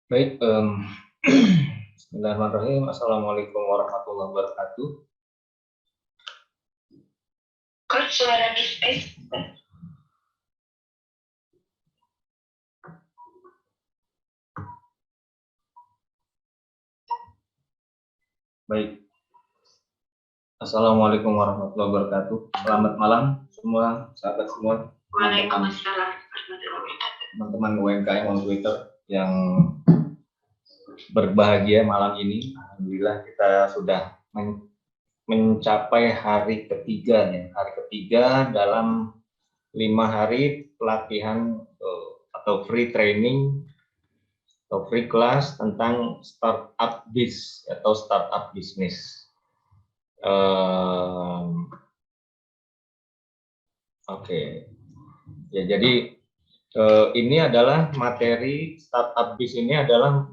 Baik, Bismillahirrahmanirrahim. Assalamualaikum warahmatullahi wabarakatuh. Kok suara di space? Baik, Assalamualaikum warahmatullahi wabarakatuh. Selamat malam semua, sahabat semua, Waalaikumsalam. teman-teman UMKM on Twitter yang berbahagia malam ini. Alhamdulillah kita sudah mencapai hari ketiga ya, hari ketiga dalam 5 hari pelatihan atau free training atau free class tentang startup biz atau startup bisnis. Oke. Ya, jadi ini adalah materi startup biz ini adalah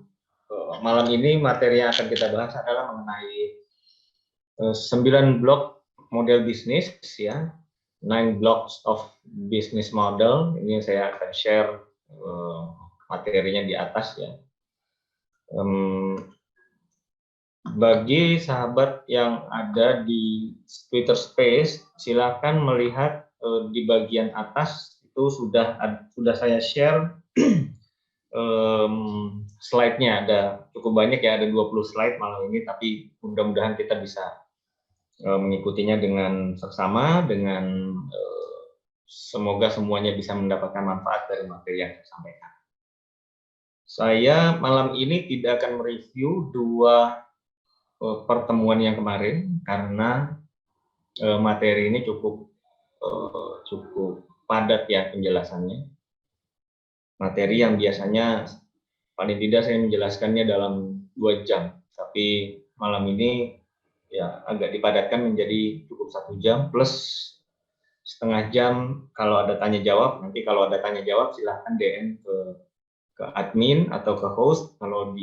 malam ini materi yang akan kita bahas adalah mengenai 9 blok model bisnis ya, 9 blocks of business model. Ini saya akan share materinya di atas ya. Bagi sahabat yang ada di Twitter Space, silakan melihat di bagian atas itu sudah saya share slide-nya. Ada cukup banyak ya, ada 20 slide malam ini, tapi mudah-mudahan kita bisa mengikutinya dengan seksama, dengan semoga semuanya bisa mendapatkan manfaat dari materi yang saya sampaikan. Saya malam ini tidak akan mereview dua pertemuan yang kemarin karena materi ini cukup padat ya penjelasannya. Materi yang biasanya paling tidak saya menjelaskannya dalam 2 jam, tapi malam ini ya agak dipadatkan menjadi cukup 1 jam plus setengah jam kalau ada tanya jawab. Nanti kalau ada tanya jawab silahkan DM ke admin atau ke host. Kalau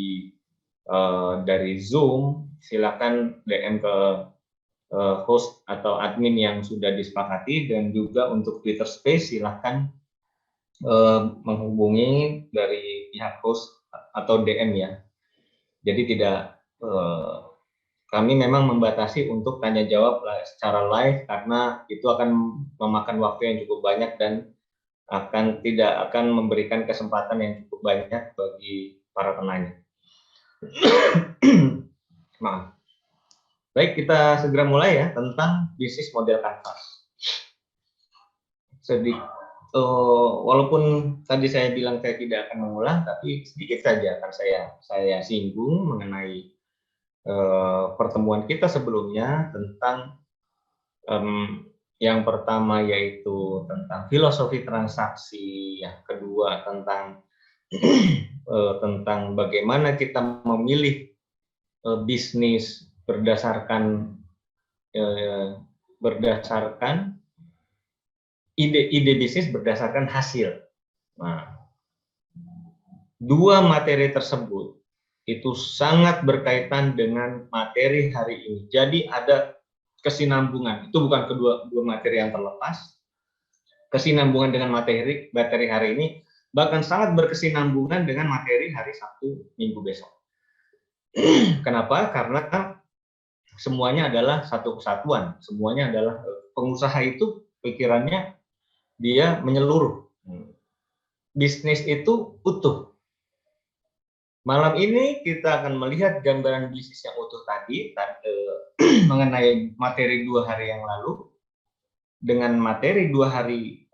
dari Zoom silakan DM ke host atau admin yang sudah disepakati, dan juga untuk Twitter Space silahkan menghubungi dari pihak host atau DM ya. Jadi tidak kami memang membatasi untuk tanya jawab secara live karena itu akan memakan waktu yang cukup banyak dan tidak akan memberikan kesempatan yang cukup banyak bagi para penanya. Maaf. Baik, kita segera mulai ya tentang bisnis model kanvas. Walaupun tadi saya bilang saya tidak akan mengulang, tapi sedikit saja akan saya singgung mengenai pertemuan kita sebelumnya tentang yang pertama yaitu tentang filosofi transaksi, yang kedua tentang tentang bagaimana kita memilih bisnis berdasarkan ide bisnis berdasarkan hasil. Nah, dua materi tersebut itu sangat berkaitan dengan materi hari ini. Jadi ada kesinambungan. Itu bukan dua materi yang terlepas. Kesinambungan dengan materi hari ini bahkan sangat berkesinambungan dengan materi hari Sabtu Minggu besok. Kenapa? Karena semuanya adalah satu kesatuan. Semuanya adalah pengusaha itu pikirannya dia menyeluruh. Bisnis itu utuh. Malam ini kita akan melihat gambaran bisnis yang utuh tadi mengenai materi 2 hari yang lalu dengan materi 2 hari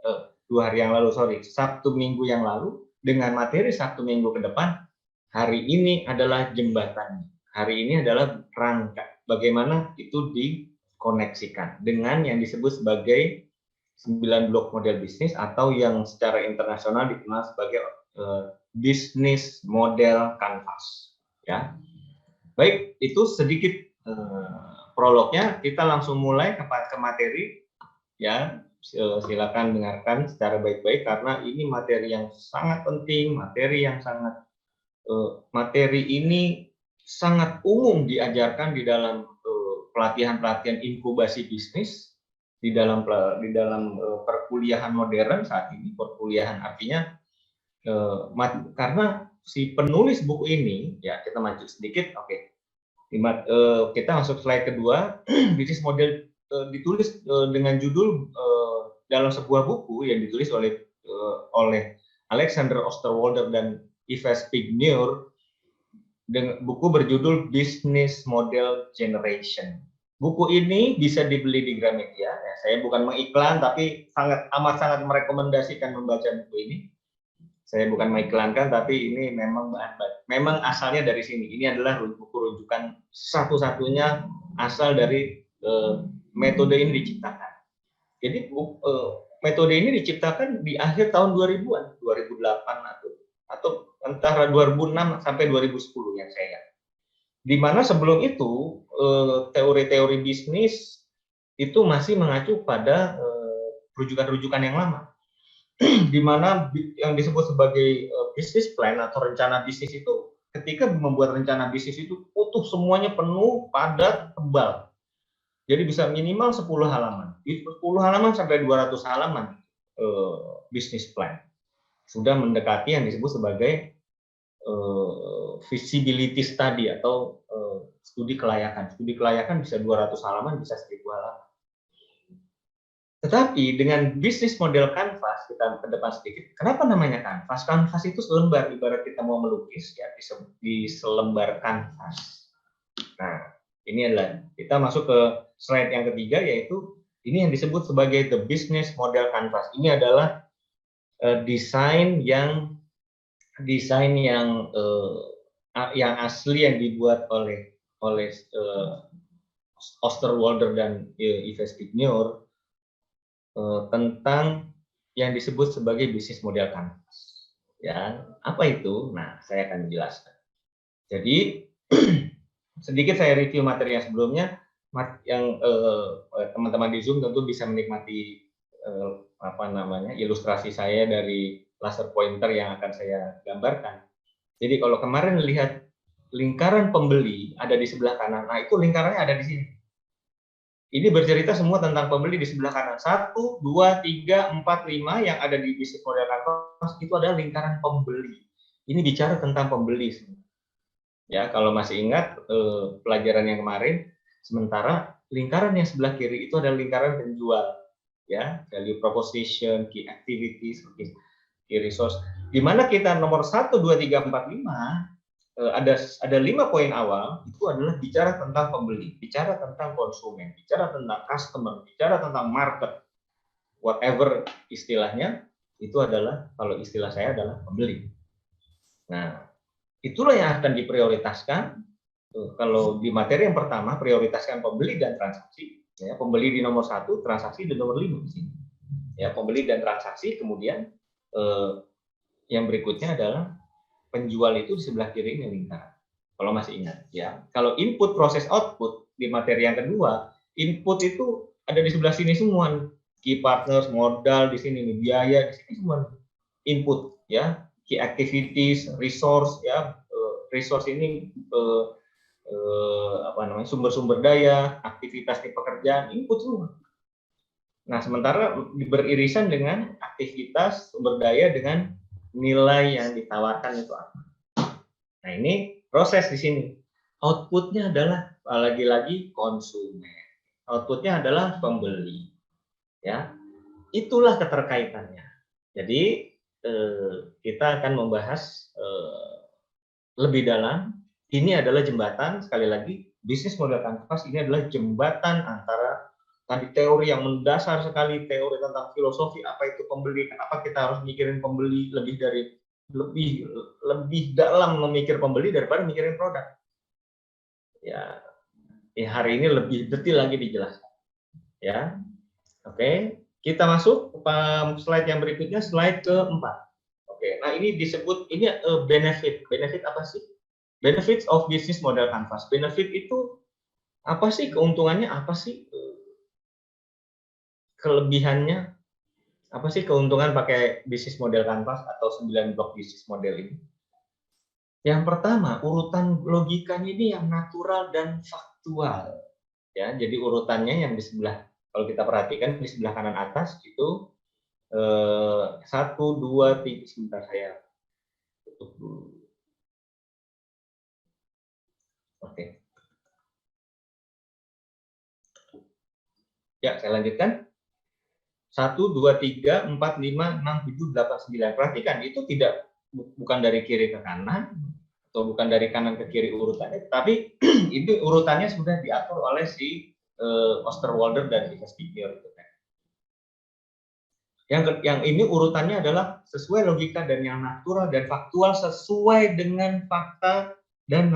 yang lalu, Sabtu Minggu yang lalu dengan materi Sabtu Minggu ke depan. Hari ini adalah jembatan. Hari ini adalah rangka. Bagaimana itu dikoneksikan dengan yang disebut sebagai 9 blok model bisnis atau yang secara internasional dikenal sebagai bisnis model kanvas ya. Baik, itu sedikit prolognya. Kita langsung mulai ke materi ya. Silakan dengarkan secara baik-baik karena ini materi yang sangat penting, materi ini sangat umum diajarkan di dalam pelatihan-pelatihan inkubasi bisnis, di dalam perkuliahan modern saat ini. Perkuliahan artinya karena si penulis buku ini, ya kita maju sedikit, oke. Kita masuk slide kedua, bisnis model ditulis dengan judul dalam sebuah buku yang ditulis oleh Alexander Osterwalder dan Yves Pigneur, dengan buku berjudul Business Model Generation. Buku ini bisa dibeli di Gramedia. Ya, saya bukan mengiklan, tapi amat sangat merekomendasikan membaca buku ini. Saya bukan mengiklankan, tapi ini memang memang asalnya dari sini. Ini adalah buku rujukan satu-satunya asal dari metode ini diciptakan. Jadi metode ini diciptakan di akhir tahun 2000-an, 2008 atau antara 2006 sampai 2010 yang saya ingat. Di mana sebelum itu teori-teori bisnis itu masih mengacu pada rujukan-rujukan yang lama. Di mana yang disebut sebagai business plan atau rencana bisnis itu, ketika membuat rencana bisnis itu utuh semuanya, penuh, padat, tebal. Jadi bisa minimal 10 halaman. 10 halaman sampai 200 halaman business plan. Sudah mendekati yang disebut sebagai feasibility study atau studi kelayakan. Studi kelayakan bisa 200 halaman, bisa 1000 halaman. Tetapi dengan bisnis model kanvas, kita ke depan sedikit, kenapa namanya kanvas? Kanvas itu selembar, ibarat kita mau melukis, ya di selembar kanvas. Nah, ini adalah, kita masuk ke slide yang ketiga, yaitu ini yang disebut sebagai the business model canvas. Ini adalah desain yang asli yang dibuat oleh Osterwalder dan Yves Pigneur tentang yang disebut sebagai business model canvas. Ya, apa itu? Nah, saya akan jelaskan. Jadi sedikit saya review materi yang sebelumnya, yang teman-teman di Zoom tentu bisa menikmati ilustrasi saya dari laser pointer yang akan saya gambarkan. Jadi kalau kemarin lihat lingkaran pembeli ada di sebelah kanan, nah itu lingkarannya ada di sini. Ini bercerita semua tentang pembeli di sebelah kanan. 1, 2, 3, 4, 5 yang ada di bisnis model kanvas itu adalah lingkaran pembeli. Ini bicara tentang pembeli. Ya, kalau masih ingat pelajaran yang kemarin, sementara lingkaran yang sebelah kiri itu adalah lingkaran penjual, ya, value proposition, key activities, key resource. Di mana kita nomor 1, 2, 3, 4, 5 ada 5 poin awal itu adalah bicara tentang pembeli, bicara tentang konsumen, bicara tentang customer, bicara tentang market, whatever istilahnya, itu adalah, kalau istilah saya adalah pembeli. Nah, itulah yang akan diprioritaskan. Kalau di materi yang pertama, prioritaskan pembeli dan transaksi. Ya, pembeli di nomor 1, transaksi di nomor 5 di sini. Ya, pembeli dan transaksi, kemudian yang berikutnya adalah penjual itu di sebelah kiri ini lingkaran. Kalau masih ingat, ya. Kalau input, proses, output di materi yang kedua, input itu ada di sebelah sini semua. Key partners, modal di sini, biaya di sini semua. Input, ya. Key activities, resource, ya. Resource ini sumber-sumber daya, aktivitas di pekerjaan, input semua. Nah, sementara beririsan dengan aktivitas sumber daya dengan nilai yang ditawarkan itu apa. Nah, ini proses di sini. Outputnya adalah lagi-lagi konsumen. Outputnya adalah pembeli. Ya, itulah keterkaitannya. Jadi kita akan membahas lebih dalam. Ini adalah jembatan, sekali lagi, bisnis model kanvas ini adalah jembatan antara tadi teori yang mendasar sekali, teori tentang filosofi apa itu pembeli, kenapa kita harus mikirin pembeli, lebih dalam memikir pembeli daripada mikirin produk. Ya, hari ini lebih detail lagi dijelaskan. Ya, oke. Kita masuk ke slide yang berikutnya, slide keempat. Oke, nah ini disebut, ini benefit. Benefit apa sih? Benefits of business model canvas. Benefit itu apa sih, keuntungannya apa sih, kelebihannya apa sih, keuntungan pakai business model canvas atau 9 blok business model ini? Yang pertama, urutan logikanya ini yang natural dan faktual. Ya, jadi urutannya yang di sebelah, kalau kita perhatikan di sebelah kanan atas itu 1, 2, 3, sebentar saya Tutup dulu. Oke. Ya, saya lanjutkan. 1, 2, 3, 4, 5, 6, 7, 8, 9. Perhatikan, itu bukan dari kiri ke kanan, atau bukan dari kanan ke kiri urutannya, tapi itu urutannya sudah diatur oleh si Osterwalder dan Investigator. Yang ini urutannya adalah sesuai logika dan yang natural dan faktual, sesuai dengan fakta dan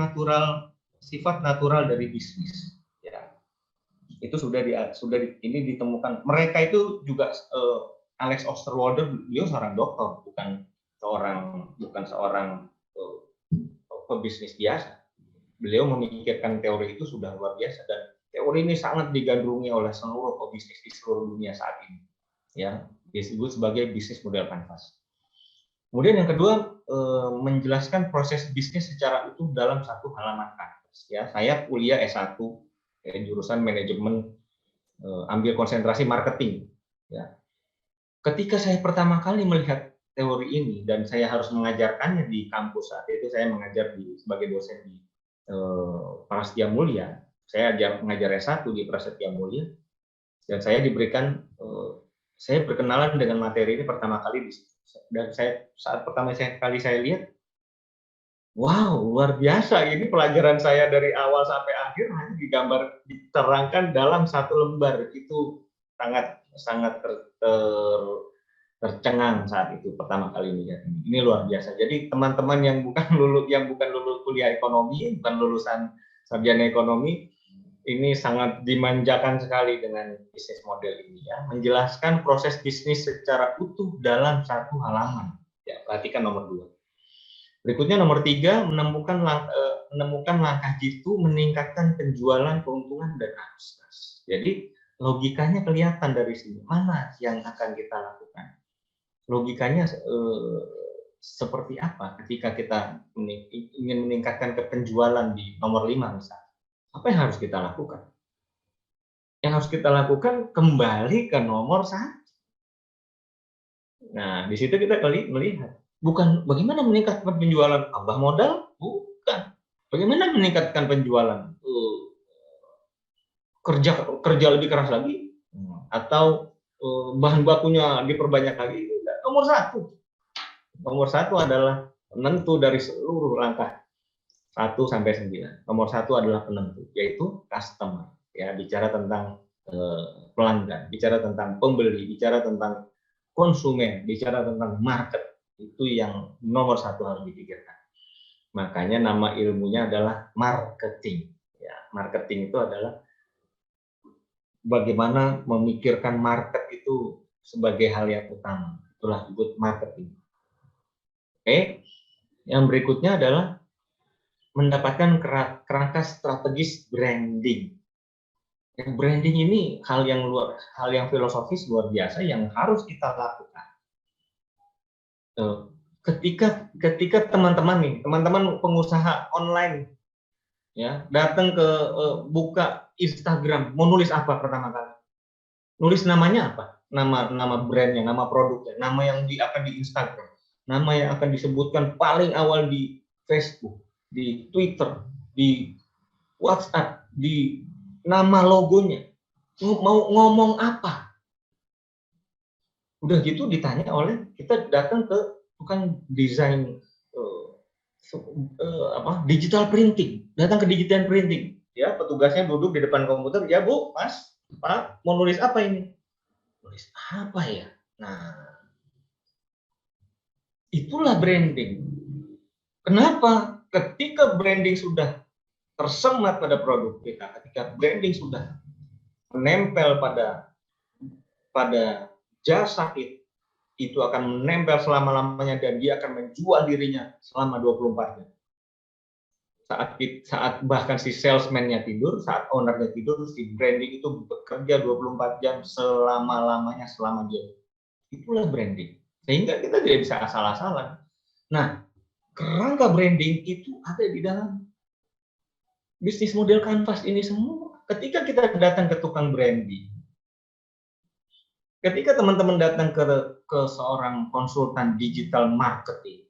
sifat natural dari bisnis. Ya, itu ini ditemukan. Mereka itu juga Alex Osterwalder, beliau seorang dokter, bukan seorang pebisnis biasa. Beliau memikirkan teori itu sudah luar biasa, dan teori ini sangat digandrungi oleh seluruh pebisnis di seluruh dunia saat ini. Ya, disebut sebagai bisnis model kanvas. Kemudian yang kedua, menjelaskan proses bisnis secara utuh dalam satu halaman kanvas. Ya, saya kuliah S1 jurusan manajemen, ambil konsentrasi marketing. Ya. Ketika saya pertama kali melihat teori ini dan saya harus mengajarkannya di kampus, saat itu saya mengajar sebagai dosen di Prasetya Mulia. Saya mengajar S1 di Prasetya Mulia, dan saya saya berkenalan dengan materi ini pertama kali dan saat pertama kali saya lihat, wow, luar biasa, ini pelajaran saya dari awal sampai akhir hanya diterangkan dalam satu lembar. Itu sangat tercengang saat itu pertama kali melihat ini. Ini luar biasa. Jadi teman-teman yang bukan lulus kuliah ekonomi, bukan lulusan sarjana ekonomi, ini sangat dimanjakan sekali dengan bisnis model ini, ya. Menjelaskan proses bisnis secara utuh dalam satu halaman. Ya, perhatikan nomor 2. Berikutnya nomor 3, menemukan langkah jitu meningkatkan penjualan, keuntungan, dan arus kas. Jadi logikanya kelihatan dari sini. Mana yang akan kita lakukan? Logikanya seperti apa ketika kita ingin meningkatkan penjualan di nomor 5 misalnya? Apa yang harus kita lakukan? Yang harus kita lakukan kembali ke nomor 1. Nah, di situ kita melihat, bukan bagaimana meningkatkan penjualan, tambah modal, bukan. Bagaimana meningkatkan penjualan, kerja lebih keras lagi, atau bahan bakunya diperbanyak lagi. Nomor 1 adalah penentu dari seluruh langkah 1 sampai 9. Nomor 1 adalah penentu, yaitu customer. Ya, bicara tentang pelanggan, bicara tentang pembeli, bicara tentang konsumen, bicara tentang market. Itu yang nomor 1 harus dipikirkan. Makanya nama ilmunya adalah marketing. Ya, marketing itu adalah bagaimana memikirkan market itu sebagai hal yang utama. Itulah disebut marketing. Oke. Yang berikutnya adalah mendapatkan kerangka strategis branding. Branding ini hal yang filosofis luar biasa yang harus kita lakukan. Ketika teman-teman pengusaha online, ya, datang ke buka Instagram, mau nulis apa pertama kali? Nulis namanya apa? Nama brandnya, nama produknya, nama yang akan di Instagram, nama yang akan disebutkan paling awal di Facebook, di Twitter, di WhatsApp, di nama logonya. Mau ngomong apa? Udah gitu ditanya kita datang ke tukang desain digital printing. Datang ke digital printing. Ya, petugasnya duduk di depan komputer. Ya, Bu, Mas, Pak, mau nulis apa ini? Nulis apa ya? Nah, itulah branding. Kenapa? Ketika branding sudah tersemat pada produk kita, ketika branding sudah menempel pada jasa itu akan menempel selama-lamanya, dan dia akan menjual dirinya selama 24 jam. Saat bahkan si salesman-nya tidur, saat owner-nya tidur, si branding itu bekerja 24 jam selama-lamanya selama dia. Itulah branding. Sehingga kita tidak bisa asal-asalan. Nah, kerangka branding itu ada di dalam bisnis model kanvas ini semua. Ketika kita datang ke tukang branding, ketika teman-teman datang ke seorang konsultan digital marketing,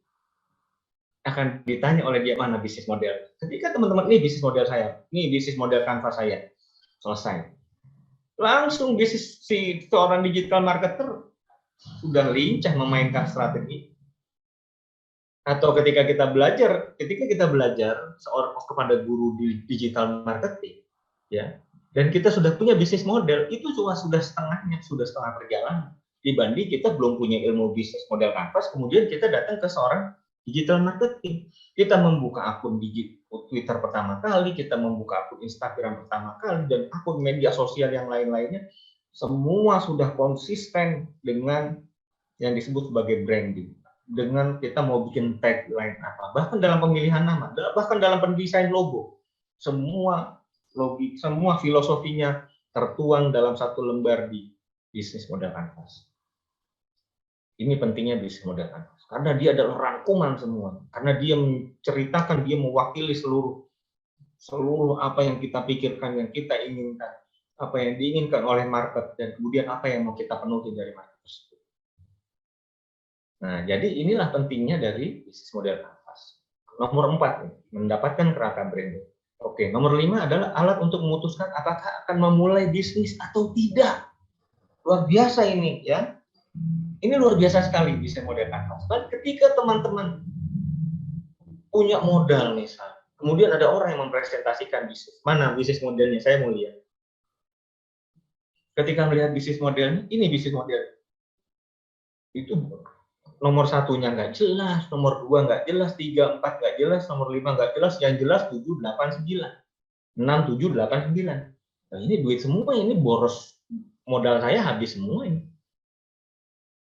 akan ditanya oleh dia mana bisnis model. Ketika teman-teman ini bisnis model saya, ini bisnis model Canva saya, selesai. Langsung bisnis si seorang digital marketer sudah lincah memainkan strategi. Atau ketika kita belajar seorang kepada guru di digital marketing, ya, dan kita sudah punya bisnis model, itu cuma sudah setengah perjalanan. Dibanding kita belum punya ilmu bisnis model Canvas, kemudian kita datang ke seorang digital marketing. Kita membuka akun Twitter pertama kali, kita membuka akun Instagram pertama kali, dan akun media sosial yang lain-lainnya, semua sudah konsisten dengan yang disebut sebagai branding. Dengan kita mau bikin tagline apa, bahkan dalam pemilihan nama, bahkan dalam pendesain logo, semua filosofinya tertuang dalam satu lembar di bisnis model Canvas. Ini pentingnya bisnis model Canvas, karena dia adalah rangkuman semua, karena dia menceritakan, dia mewakili seluruh apa yang kita pikirkan, yang kita inginkan, apa yang diinginkan oleh market, dan kemudian apa yang mau kita penuhi dari market tersebut. Nah, jadi inilah pentingnya dari bisnis model Canvas. Nomor 4, mendapatkan kerangka branding. Oke, nomor 5 adalah alat untuk memutuskan apakah akan memulai bisnis atau tidak. Luar biasa ini, ya. Ini luar biasa sekali bisnis model Canvas. Dan ketika teman-teman punya modal misal, kemudian ada orang yang mempresentasikan bisnis. Mana bisnis modelnya? Saya mau lihat. Ketika melihat bisnis modelnya, ini bisnis model. Itu nomor 1-nya nggak jelas, nomor 2 nggak jelas, 3, 4 nggak jelas, nomor 5 nggak jelas, yang jelas 7, 8, 9. 6, 7, 8, 9. Nah, ini duit semua, ini boros modal saya habis semua ini.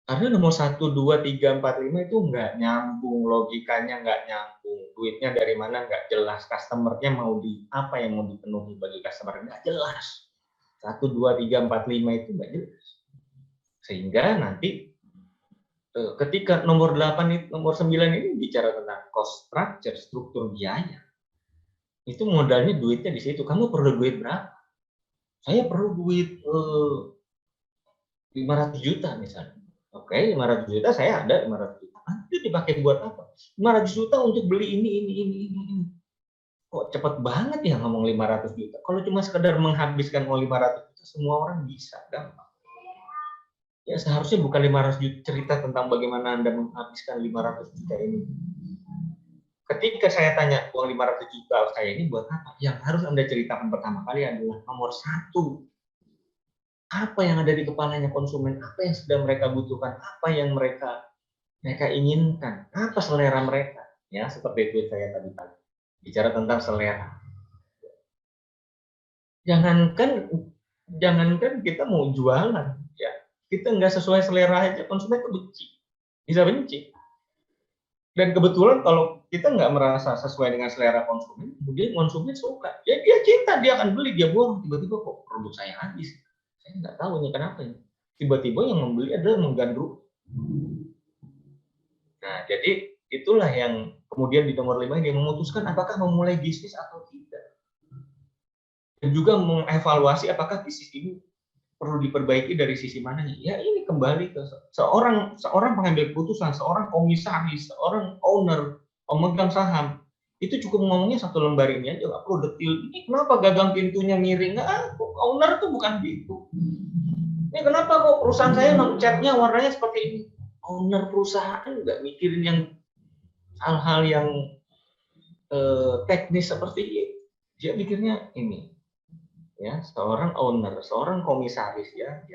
Karena nomor 1, 2, 3, 4, 5 itu nggak nyambung, logikanya nggak nyambung, duitnya dari mana nggak jelas, customer-nya mau apa yang mau dipenuhi bagi customer nggak jelas. 1, 2, 3, 4, 5 itu nggak jelas. Sehingga nanti ketika nomor 8, nomor 9 ini bicara tentang cost structure, struktur biaya. Itu modalnya duitnya di situ. Kamu perlu duit berapa? Saya perlu duit 500 juta misalnya. Oke, 500 juta saya ada 500 juta. Itu dipakai buat apa? 500 juta untuk beli ini. Kok cepet banget ya ngomong 500 juta. Kalau cuma sekedar menghabiskan uang 500 juta, semua orang bisa, gampang. Ya seharusnya bukan 500 juta cerita tentang bagaimana Anda menghabiskan 500 juta ini. Ketika saya tanya uang 500 juta saya ini buat apa? Yang harus Anda ceritakan pertama kali adalah nomor 1. Apa yang ada di kepalanya konsumen? Apa yang sedang mereka butuhkan? Apa yang mereka inginkan? Apa selera mereka? Ya, seperti itu saya tadi. Bicara tentang selera. Jangankan kita mau jualan, ya. Kita nggak sesuai selera aja, konsumen itu benci. Bisa benci. Dan kebetulan kalau kita nggak merasa sesuai dengan selera konsumen, kemudian konsumen suka. Ya dia cinta, dia akan beli, dia buang. Tiba-tiba kok produk saya habis. Saya nggak tahu nih kenapa ini. Tiba-tiba yang membeli adalah menggandrungi. Nah, jadi itulah yang kemudian di nomor 5 ini memutuskan apakah memulai bisnis atau tidak. Dan juga mengevaluasi apakah bisnis ini perlu diperbaiki dari sisi mananya. Ya ini kembali ke seorang pengambil keputusan, seorang komisaris, seorang owner, pemegang saham. Itu cukup ngomongnya 1 lembar ini aja, nggak perlu detail. Ini kenapa gagang pintunya miring? Owner tuh bukan gitu. Ini kenapa kok perusahaan saya catnya warnanya seperti ini? Owner perusahaan nggak mikirin yang hal-hal yang teknis seperti ini. Dia mikirnya ini. Ya, seorang owner, seorang komisaris ya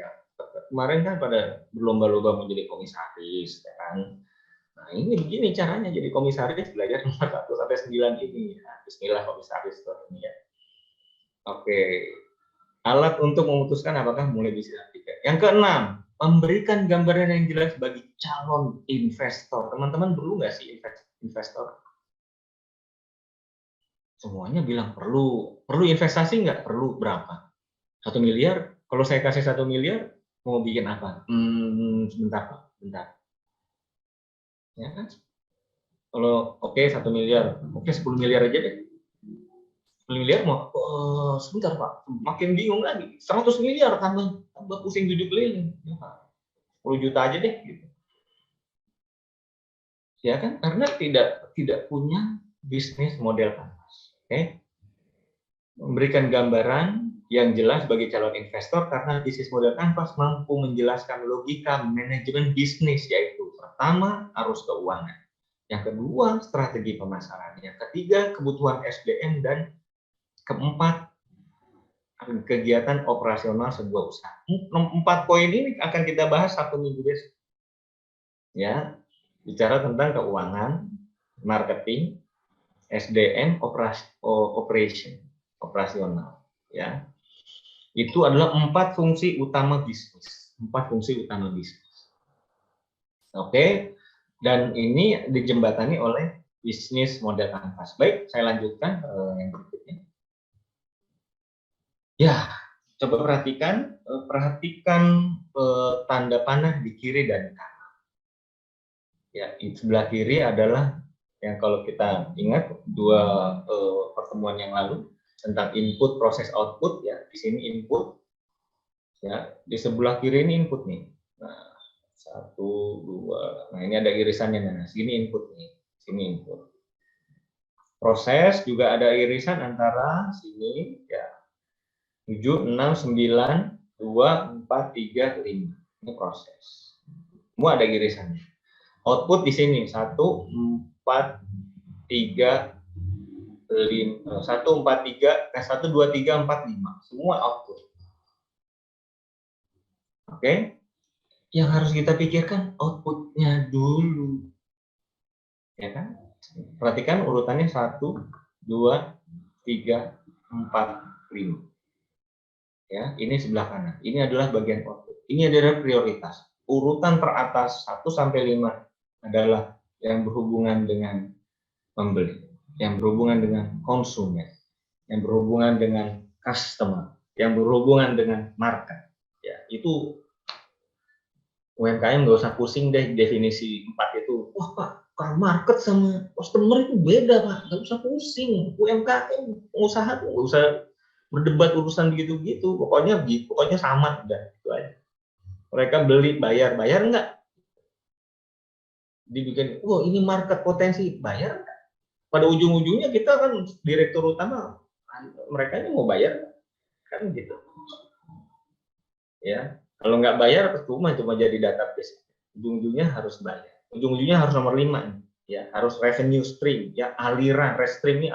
kemarin kan pada berlomba-lomba menjadi komisaris ya kan. Nah, ini begini caranya jadi komisaris, belajar nomor 1 sampai 9 ini ya. Bismillah komisaris ini ya. Oke. Alat untuk memutuskan apakah mulai bisnis atau tidak. Yang ke-6, memberikan gambaran yang jelas bagi calon investor. Teman-teman perlu nggak sih investor? Semuanya bilang perlu investasi nggak? Perlu berapa? 1 miliar? Kalau saya kasih 1 miliar, mau bikin apa? Sebentar Pak, bentar. Ya kan? Kalau oke 1 miliar, oke 10 miliar aja deh. 10 miliar mau, sebentar Pak, makin bingung lagi. 100 miliar tambah pusing 7 keliling. Ya, 10 juta aja deh. Gitu. Ya kan? Karena tidak punya bisnis model kanvas. Oke. Memberikan gambaran yang jelas bagi calon investor karena bisnis model kanvas mampu menjelaskan logika manajemen bisnis, yaitu pertama arus keuangan, yang kedua strategi pemasaran, yang ketiga kebutuhan SDM, dan keempat kegiatan operasional sebuah usaha. 4 poin ini akan kita bahas 1 minggu besok. Ya, bicara tentang keuangan, marketing, SDM, operasional. Ya, itu adalah 4 fungsi utama bisnis. 4 fungsi utama bisnis. Oke, dan ini dijembatani oleh bisnis model kanvas. Baik, saya lanjutkan yang berikutnya. Ya, coba perhatikan tanda panah di kiri dan kanan. Ya, di sebelah kiri adalah yang kalau kita ingat 2 pertemuan yang lalu tentang input, proses, output. Ya, di sini input. Ya, di sebelah kiri ini input nih. Nah, 1, 2. Nah, ini ada irisannya. Nah, sini input nih. Sini input. Proses juga ada irisan antara sini ya 7, 6, 9, 2, 4, 3, 5. Ini proses. Semua ada irisannya. Output di sini 1, 4, 3, 5, 1, 4, 3, 1, 2, 3, 4, 5. Semua output. Oke. Yang harus kita pikirkan outputnya dulu. Ya kan? Perhatikan urutannya 1, 2, 3, 4, 5. Ya, ini sebelah kanan. Ini adalah bagian output. Ini adalah prioritas. Urutan teratas 1 sampai 5 adalah yang berhubungan dengan pembeli, yang berhubungan dengan konsumen, yang berhubungan dengan customer, yang berhubungan dengan market. Ya, itu UMKM nggak usah pusing deh definisi 4 itu. Wah Pak, kalau market sama customer itu beda Pak, nggak usah pusing. UMKM pengusaha tuh nggak usah berdebat urusan begitu-gitu. Pokoknya sama udah itu aja. Mereka beli, bayar nggak? Dibikin, wah ini market potensi, bayar nggak? Pada ujung-ujungnya kita kan direktur utama, mereka ini mau bayar kan gitu. Ya, kalau nggak bayar percuma cuma jadi database. Ujung-ujungnya harus bayar. Ujung-ujungnya harus nomor 5 nih. Ya, harus revenue stream, ya aliran, stream ini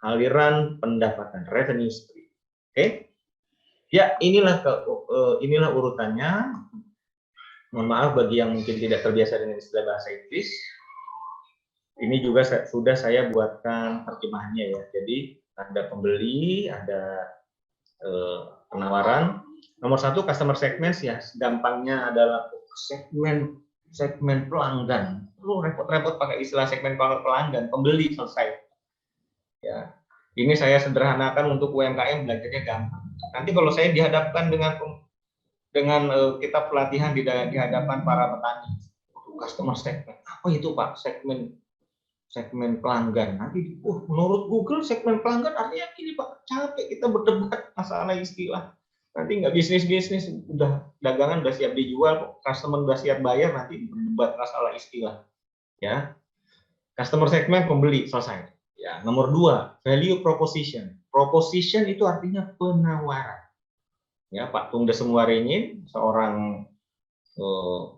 aliran pendapatan, revenue stream. Oke? Ya, inilah urutannya. Mohon maaf bagi yang mungkin tidak terbiasa dengan istilah bahasa Inggris. Ini juga sudah saya buatkan terjemahannya ya. Jadi ada pembeli, ada penawaran. Nomor 1 customer segments ya. Gampangnya adalah segmen pelanggan. Lu repot-repot pakai istilah segmen pelanggan, pembeli selesai. Ya. Ini saya sederhanakan untuk UMKM, belajarnya gampang. Nanti kalau saya dihadapkan dengan kita pelatihan di hadapan para petani, customer segment, apa itu Pak? Segmen pelanggan. Nanti, menurut Google segmen pelanggan artinya gini Pak, capek kita berdebat masalah istilah. Nanti nggak bisnis, udah dagangan udah siap dijual, customer udah siap bayar, nanti berdebat masalah istilah. Ya, customer segment pembeli selesai. Ya, nomor 2 value proposition. Proposition itu artinya penawaran. Ya, Pak Tung Desemuaringin, seorang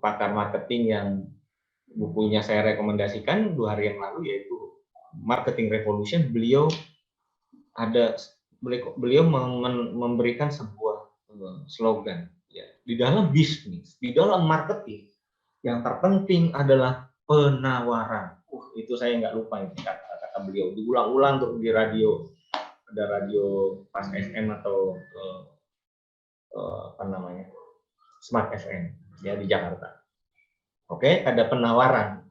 pakar marketing yang bukunya saya rekomendasikan 2 hari yang lalu, yaitu Marketing Revolution. Beliau memberikan sebuah slogan ya, di dalam bisnis, di dalam marketing yang terpenting adalah penawaran. Itu saya nggak lupa itu kata beliau, diulang-ulang tuh di radio, ada radio Pas FM atau apa namanya, Smart FM ya di Jakarta. Oke, ada penawaran.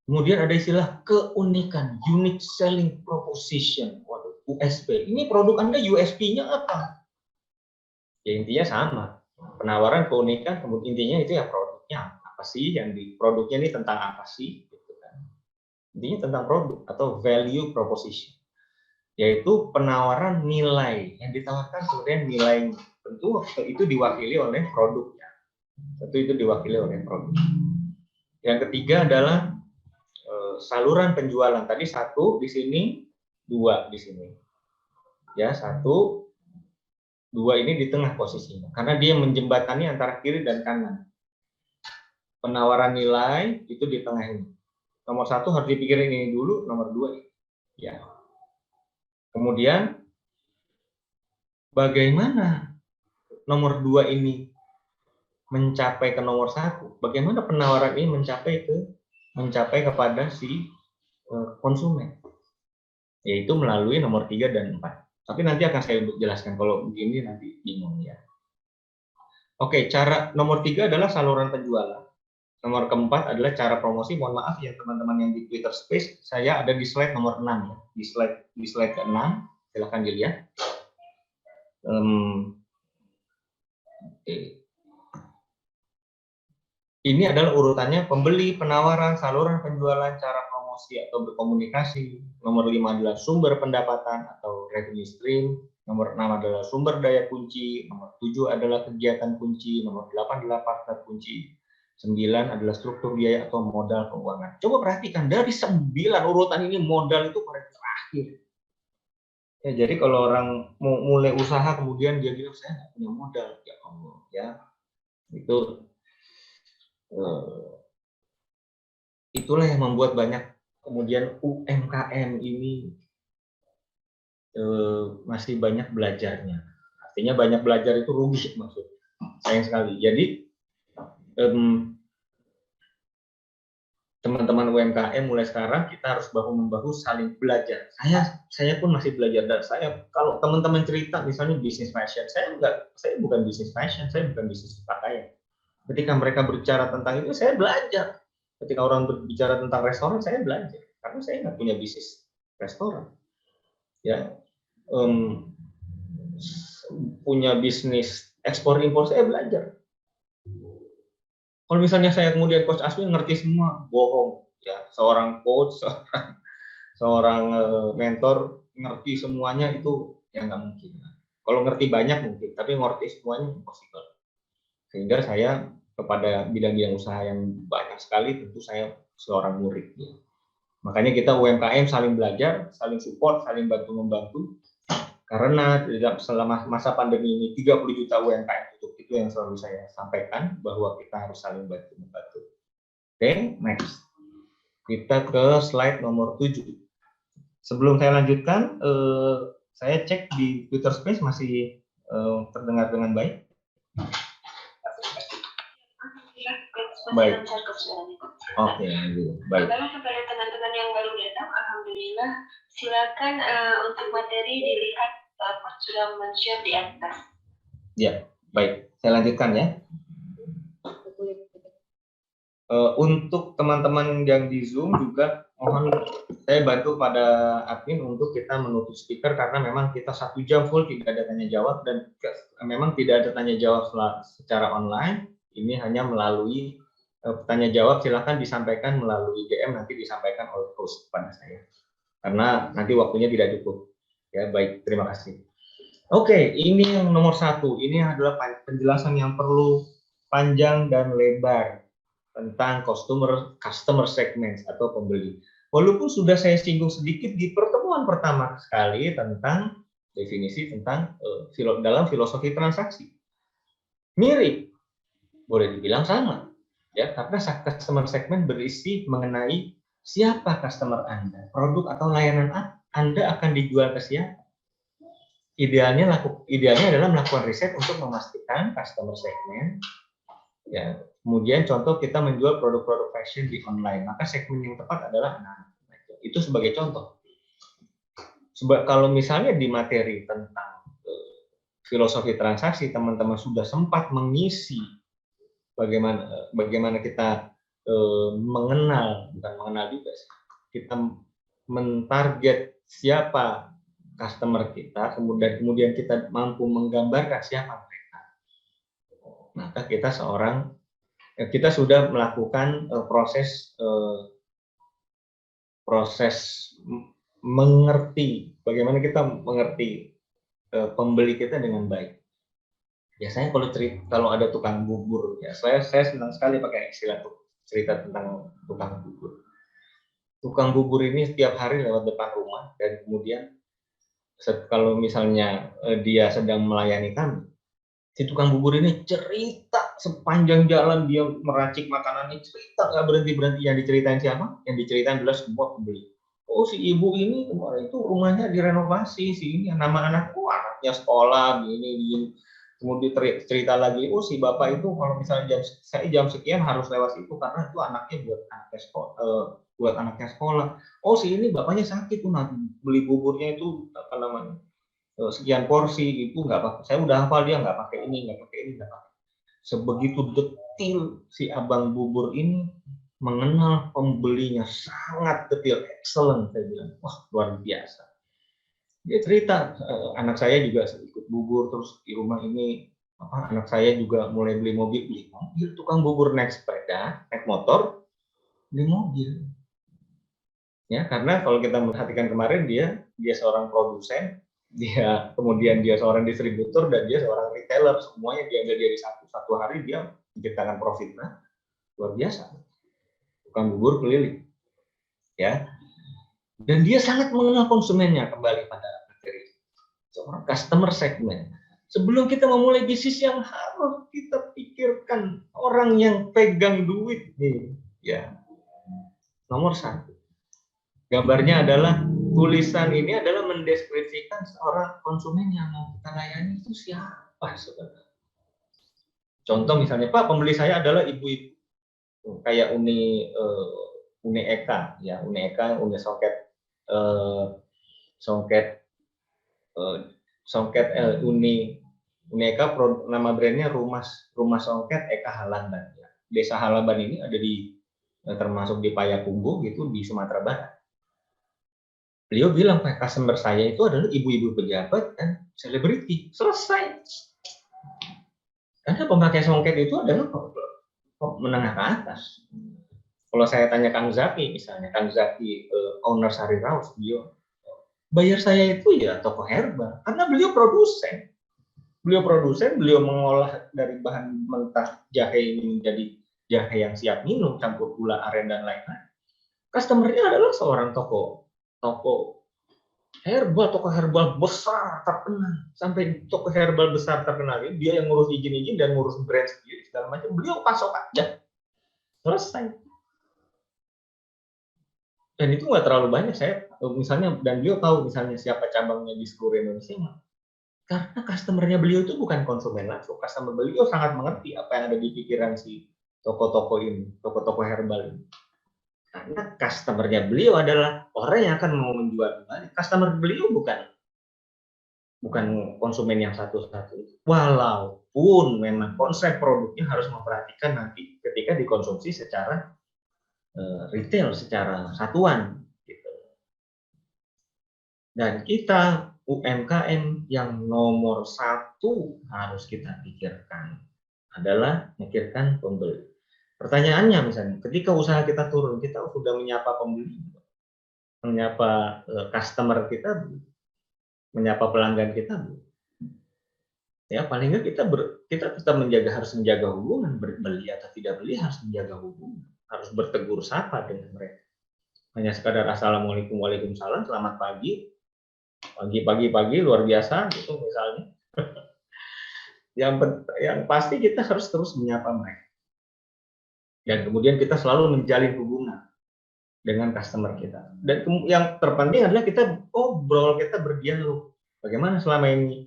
Kemudian ada istilah keunikan, unique selling proposition. Waduh, USP. Ini produk Anda USP-nya apa? Ya intinya sama. Penawaran, keunikan, kemudian intinya itu ya produknya apa sih, yang di produknya ini tentang apa sih, gitu kan. Intinya tentang produk atau value proposition. Yaitu penawaran nilai yang ditawarkan, kemudian nilainya. Tentu itu diwakili oleh produknya. Tentu itu diwakili oleh produk. Yang ketiga adalah saluran penjualan. Tadi 1 di sini, 2 di sini. Ya, 1, 2 ini di tengah posisinya. Karena dia menjembatani antara kiri dan kanan. Penawaran nilai itu di tengah ini. Nomor 1 harus dipikirin ini dulu, nomor 2 ya. Kemudian bagaimana nomor 2 ini mencapai ke nomor 1? Bagaimana penawaran ini mencapai kepada si konsumen? Yaitu melalui nomor 3 dan 4. Tapi nanti akan saya jelaskan, kalau begini nanti bingung ya. Oke, cara nomor 3 adalah saluran penjualan. Nomor keempat adalah cara promosi. Mohon maaf ya teman-teman yang di Twitter Space, saya ada di slide nomor 6 ya. Di slide ke-6, silahkan dilihat. Ini adalah urutannya: pembeli, penawaran, saluran penjualan, cara promosi atau berkomunikasi. Nomor 5 adalah sumber pendapatan atau revenue stream. Nomor 6 adalah sumber daya kunci. Nomor 7 adalah kegiatan kunci. Nomor 8 adalah partner kunci. 9 adalah struktur biaya atau modal keuangan. Coba perhatikan, dari 9 urutan ini modal itu paling terakhir. Ya, jadi kalau orang mau mulai usaha kemudian dia bilang saya nggak punya modal, ya Allah, ya itu itulah yang membuat banyak kemudian UMKM ini masih banyak belajarnya. Artinya banyak belajar itu rugi, maksud sayang sekali. Jadi teman-teman UMKM mulai sekarang kita harus bahu-membahu saling belajar. Saya pun masih belajar, dan saya kalau teman-teman cerita misalnya bisnis fashion, saya bukan bisnis fashion, saya bukan bisnis pakaian. Ketika mereka berbicara tentang itu, saya belajar. Ketika orang berbicara tentang restoran, saya belajar karena saya nggak punya bisnis restoran. Ya, punya bisnis ekspor impor, saya belajar. Kalau misalnya saya kemudian coach Aswin ngerti semua, bohong ya. Seorang coach, seorang mentor ngerti semuanya itu ya nggak mungkin. Kalau ngerti banyak mungkin, tapi ngerti semuanya impossible. Sehingga saya kepada bidang-bidang usaha yang banyak sekali, tentu saya seorang murid ya. Makanya kita UMKM saling belajar, saling support, saling bantu-membantu. Karena selama masa pandemi ini 30 juta UMKM tutup, itu yang selalu saya sampaikan, bahwa kita harus saling bantu-membantu. Oke, next. Kita ke slide nomor 7. Sebelum saya lanjutkan, saya cek di Twitter Space masih terdengar dengan baik. Baik. Oke, baik. Kepada teman-teman yang baru datang, alhamdulillah, silakan untuk materi dilihat sudah men-share di atas. Ya, baik. Saya lanjutkan ya. Untuk teman-teman yang di Zoom juga mohon saya bantu pada admin untuk kita menutup speaker, karena memang kita 1 jam full tidak ada tanya jawab, dan memang tidak ada tanya jawab secara online. Ini hanya melalui tanya jawab, silakan disampaikan melalui DM, nanti disampaikan oleh host kepada saya, karena nanti waktunya tidak cukup. Ya, baik, terima kasih. Oke, ini yang nomor 1. Ini adalah penjelasan yang perlu panjang dan lebar tentang customer segment atau pembeli. Walaupun sudah saya singgung sedikit di pertemuan pertama sekali tentang definisi tentang dalam filosofi transaksi. Mirip, boleh dibilang sama. Ya, karena customer segment berisi mengenai siapa customer Anda, produk atau layanan Anda akan dijual ke siapa. Idealnya adalah melakukan riset untuk memastikan customer segment. Ya, kemudian contoh kita menjual produk-produk fashion di online, maka segmen yang tepat adalah anak-anak. Itu sebagai contoh. Kalau misalnya di materi tentang filosofi transaksi, teman-teman sudah sempat mengisi bagaimana kita bukan mengenal juga sih, kita mentarget siapa customer kita, kemudian kita mampu menggambarkan siapa mereka, maka kita sudah melakukan proses mengerti, bagaimana kita mengerti pembeli kita dengan baik. Biasanya kalau ada tukang bubur, ya saya senang sekali pakai istilah cerita tentang tukang bubur. Tukang bubur ini setiap hari lewat depan rumah, dan kemudian kalau misalnya dia sedang melayani kami, si tukang bubur ini cerita sepanjang jalan dia meracik makanannya, cerita nggak berhenti-berhenti. Yang diceritain siapa? Yang diceritain adalah semua pembeli. Oh, si ibu ini kemarin itu rumahnya direnovasi, si ini nama anakku, anaknya sekolah, gini. Kemudian cerita lagi, oh si bapak itu kalau misalnya jam sekian harus lewat situ karena itu anaknya buat anaknya sekolah. Oh si ini bapaknya sakit tuh, nanti beli buburnya itu apa namanya, sekian porsi itu nggak apa-apa. Saya udah hafal, dia nggak pakai ini, nggak pakai ini, nggak pakai. Sebegitu detil si abang bubur ini mengenal pembelinya, sangat detil, excellent, saya bilang. Wah, luar biasa. Dia cerita, anak saya juga ikut bubur, terus di rumah ini anak saya juga mulai beli mobil, tukang bubur naik sepeda, naik motor, beli mobil. Ya, karena kalau kita memperhatikan kemarin dia seorang produsen, kemudian dia seorang distributor, dan dia seorang retailer, semuanya dia ada dari satu hari dia menciptakan profit. Nah, luar biasa. Tukang bubur keliling. Ya. Dan dia sangat mengenal konsumennya, kembali pada materi. Seorang customer segment. Sebelum kita memulai bisnis, yang harus kita pikirkan orang yang pegang duit nih, ya. Nomor satu. Gambarnya adalah, tulisan ini adalah mendeskripsikan seorang konsumen yang mau kita layani itu siapa sebenarnya. Contoh misalnya, Pak, pembeli saya adalah ibu-ibu, kayak Uni Eka, ya, Uni Eka, Uni Songket, Uni Eka, nama brandnya Rumah Songket Eka Halaban. Ya. Desa Halaban ini ada termasuk di Payakumbuh gitu, di Sumatera Barat. Beliau bilang, Pak, customer saya itu adalah ibu-ibu pejabat dan selebriti. Selesai. Karena pemakai songket itu adalah menengah ke atas. Kalau saya tanya Kang Zaki, misalnya, Kang Zaki, owner Sari Raus, beliau, bayar saya itu ya toko herbal. Karena beliau produsen. Beliau mengolah dari bahan mentah jahe ini menjadi jahe yang siap minum, campur gula aren dan lain-lain. Customer-nya adalah seorang toko herbal besar terkenal. Sampai toko herbal besar terkenal ini, dia yang ngurus izin dan ngurus brand sendiri segala macam. Beliau pasok aja, selesai. Dan itu nggak terlalu banyak, saya misalnya, dan beliau tahu misalnya siapa cabangnya di seluruh Indonesia. Karena customer-nya beliau itu bukan konsumen langsung. Customer beliau sangat mengerti apa yang ada di pikiran si toko-toko ini, toko-toko herbal ini. Karena customer-nya beliau adalah orang yang akan mau menjual kembali. Customer beliau bukan konsumen yang satu-satu. Walaupun memang konsep produknya harus memperhatikan nanti ketika dikonsumsi secara retail, secara satuan. Gitu. Dan kita UMKM yang nomor satu harus kita pikirkan adalah memikirkan pembeli. Pertanyaannya misalnya, ketika usaha kita turun, kita sudah menyapa pembeli, menyapa customer kita, menyapa pelanggan kita, ya paling nggak kita tetap harus menjaga hubungan, beli atau tidak beli harus menjaga hubungan, harus bertegur sapa dengan mereka. Hanya sekadar assalamualaikum, waalaikumsalam, selamat pagi, pagi luar biasa gitu misalnya. Yang pasti kita harus terus menyapa mereka. Dan kemudian kita selalu menjalin hubungan dengan customer kita. Dan yang terpenting adalah kita berdialog. Bagaimana selama ini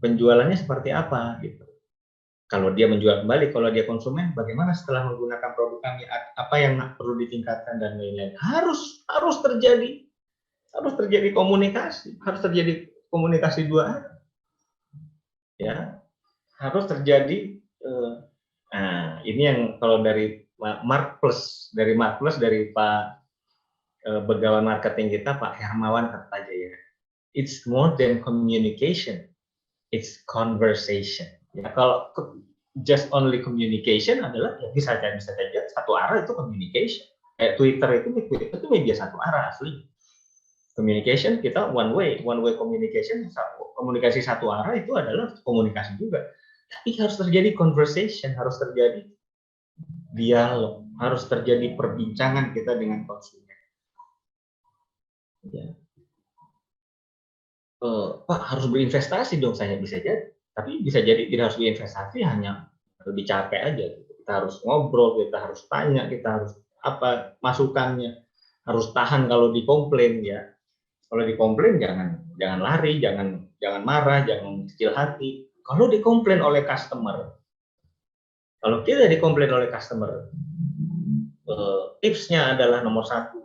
penjualannya seperti apa gitu. Kalau dia menjual kembali, kalau dia konsumen, bagaimana setelah menggunakan produk kami, apa yang perlu ditingkatkan dan lain-lain. Harus terjadi komunikasi, harus terjadi komunikasi dua arah. Ya, harus terjadi. Nah, ini yang kalau dari Mark Plus dari Pak Begawan Marketing kita, Pak Hermawan Kertajaya. It's more than communication, it's conversation. Ya, kalau just only communication adalah ya bisa saja satu arah, itu communication. Twitter itu media satu arah asli. Communication kita one way communication, komunikasi satu arah itu adalah komunikasi juga. Tapi harus terjadi conversation, harus terjadi dialog, harus terjadi perbincangan kita dengan konsumen. Ya. Pak harus berinvestasi dong, saya bisa jadi, tapi bisa jadi tidak harus berinvestasi, hanya lebih capek aja. Kita harus ngobrol, kita harus tanya, kita harus apa masukannya, harus tahan kalau dikomplain ya. Kalau dikomplain jangan lari, jangan marah, jangan kecil hati. Kalau dikomplain oleh customer, kalau kita dikomplain oleh customer, tipsnya adalah nomor satu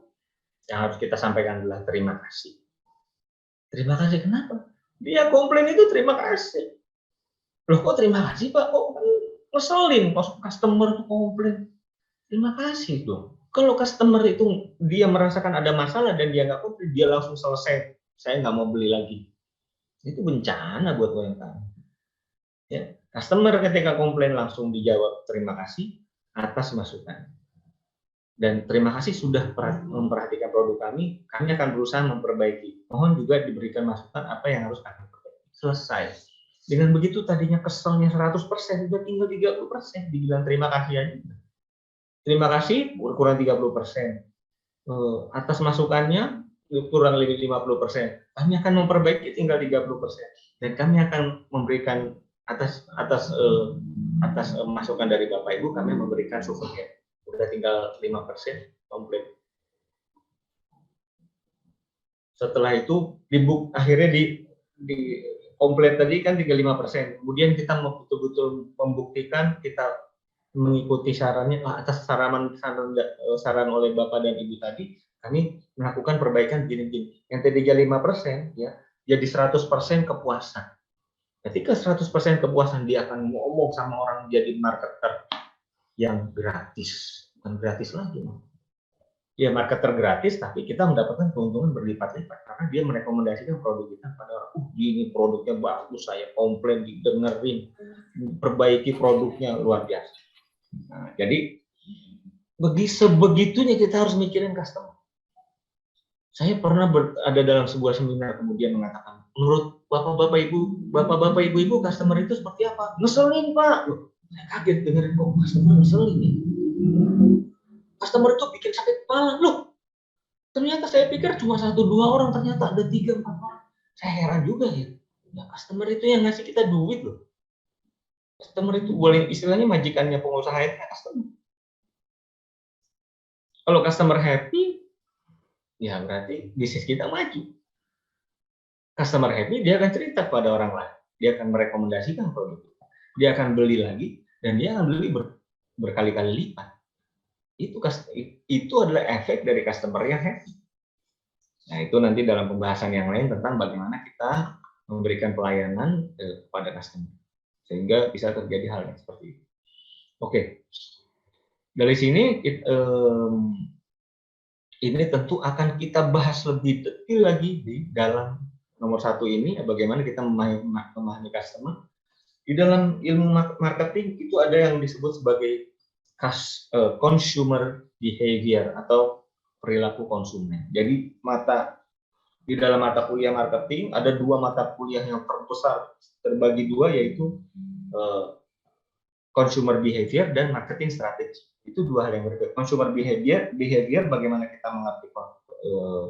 yang harus kita sampaikan adalah terima kasih. Terima kasih kenapa? Dia komplain itu terima kasih. Loh kok terima kasih Pak? Kok ngeselin kok customer tuh komplain. Terima kasih dong. Kalau customer itu dia merasakan ada masalah dan dia nggak komplain, dia langsung selesai. Saya nggak mau beli lagi. Itu bencana buat UMKM. Ya, customer ketika komplain langsung dijawab terima kasih atas masukan. Dan terima kasih sudah memperhatikan produk kami akan berusaha memperbaiki. Mohon juga diberikan masukan apa yang harus kami perbaiki. Selesai. Dengan begitu tadinya keselnya 100%, sudah tinggal 30%, dibilang terima kasih aja. Terima kasih, kurang 30%. Atas masukannya, kurang lebih 50%. Kami akan memperbaiki tinggal 30%. Dan kami akan memberikan atas masukan dari Bapak Ibu, kami memberikan souvenir. Udah tinggal 5% komplit. Setelah itu akhirnya di komplit tadi kan tinggal 5%. Kemudian kita betul-betul membuktikan, kita mengikuti sarannya atas saran oleh Bapak dan Ibu tadi, kami melakukan perbaikan gini-gini. Yang tadinya 5% ya jadi 100% kepuasan. Ketika 100% kepuasan, dia akan ngomong sama orang jadi marketer yang gratis. Bukan gratis lagi. Ya marketer gratis, tapi kita mendapatkan keuntungan berlipat-lipat karena dia merekomendasikan produk kita pada orang. Ini produknya bagus, saya komplain, didengerin, perbaiki produknya luar biasa. Nah, jadi sebegitunya kita harus mikirin customer. Saya pernah ada dalam sebuah seminar kemudian mengatakan, menurut bapak-bapak ibu customer itu seperti apa? Ngeselin Pak. Saya kaget dengerin kok customer ngeselin nih. Customer itu bikin sakit kepala. Loh, ternyata saya pikir cuma 1-2 orang, ternyata ada 3-4 orang. Saya heran juga ya. Customer itu yang ngasih kita duit loh. Customer itu boleh istilahnya majikannya pengusaha itu customer. Kalau customer happy, ya berarti bisnis kita maju. Customer happy, dia akan cerita kepada orang lain. Dia akan merekomendasikan produk kita. Dia akan beli lagi, dan dia akan beli berkali-kali lipat. Itu adalah efek dari customer yang happy. Nah, itu nanti dalam pembahasan yang lain tentang bagaimana kita memberikan pelayanan kepada customer. Sehingga bisa terjadi hal yang seperti itu. Oke. Dari sini, ini tentu akan kita bahas lebih detail lagi di dalam nomor 1 ini, bagaimana kita memahami customer. Di dalam ilmu marketing itu ada yang disebut sebagai consumer behavior atau perilaku konsumen. Jadi di dalam mata kuliah marketing ada 2 mata kuliah yang terbesar, terbagi 2, yaitu consumer behavior dan marketing strategy. Itu 2 hal yang berbeda. Consumer behavior bagaimana kita mengerti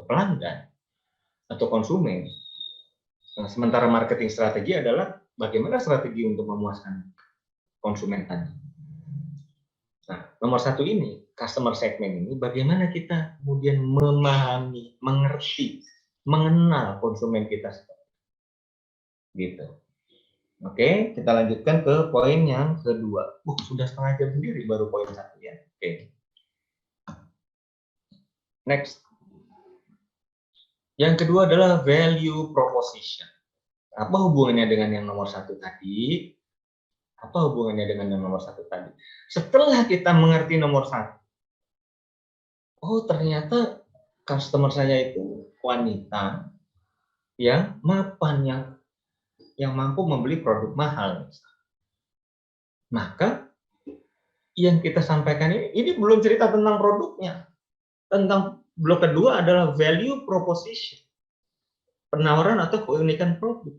pelanggan atau konsumen. Nah, sementara marketing strategi adalah bagaimana strategi untuk memuaskan konsumen tadi. Nah, nomor 1 ini, customer segment ini, bagaimana kita kemudian memahami, mengerti, mengenal konsumen kita gitu. Oke, kita lanjutkan ke poin yang kedua. Sudah setengah jam sendiri baru poin 1 ya. Oke. Next. Yang kedua adalah value proposition. Apa hubungannya dengan yang nomor 1 tadi? Apa hubungannya dengan yang nomor 1 tadi? Setelah kita mengerti nomor 1, oh ternyata customer saya itu wanita yang mapan, yang mampu membeli produk mahal. Maka yang kita sampaikan ini belum cerita tentang produknya. Tentang blok kedua adalah value proposition. Penawaran atau keunikan produk.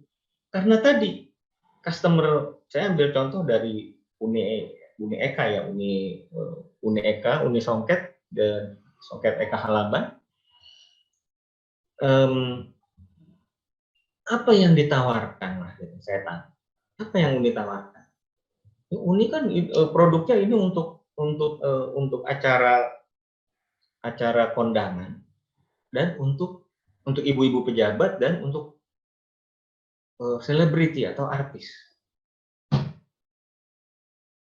Karena tadi customer, saya ambil contoh dari Uni Eka ya, Uni Uni Eka, Uni Songket, dan Songket Eka Halaban. Apa yang ditawarkan, Mas? Saya tanya. Apa yang Uni tawarkan? Uni kan produknya ini untuk acara kondangan dan untuk ibu-ibu pejabat dan untuk selebriti atau artis.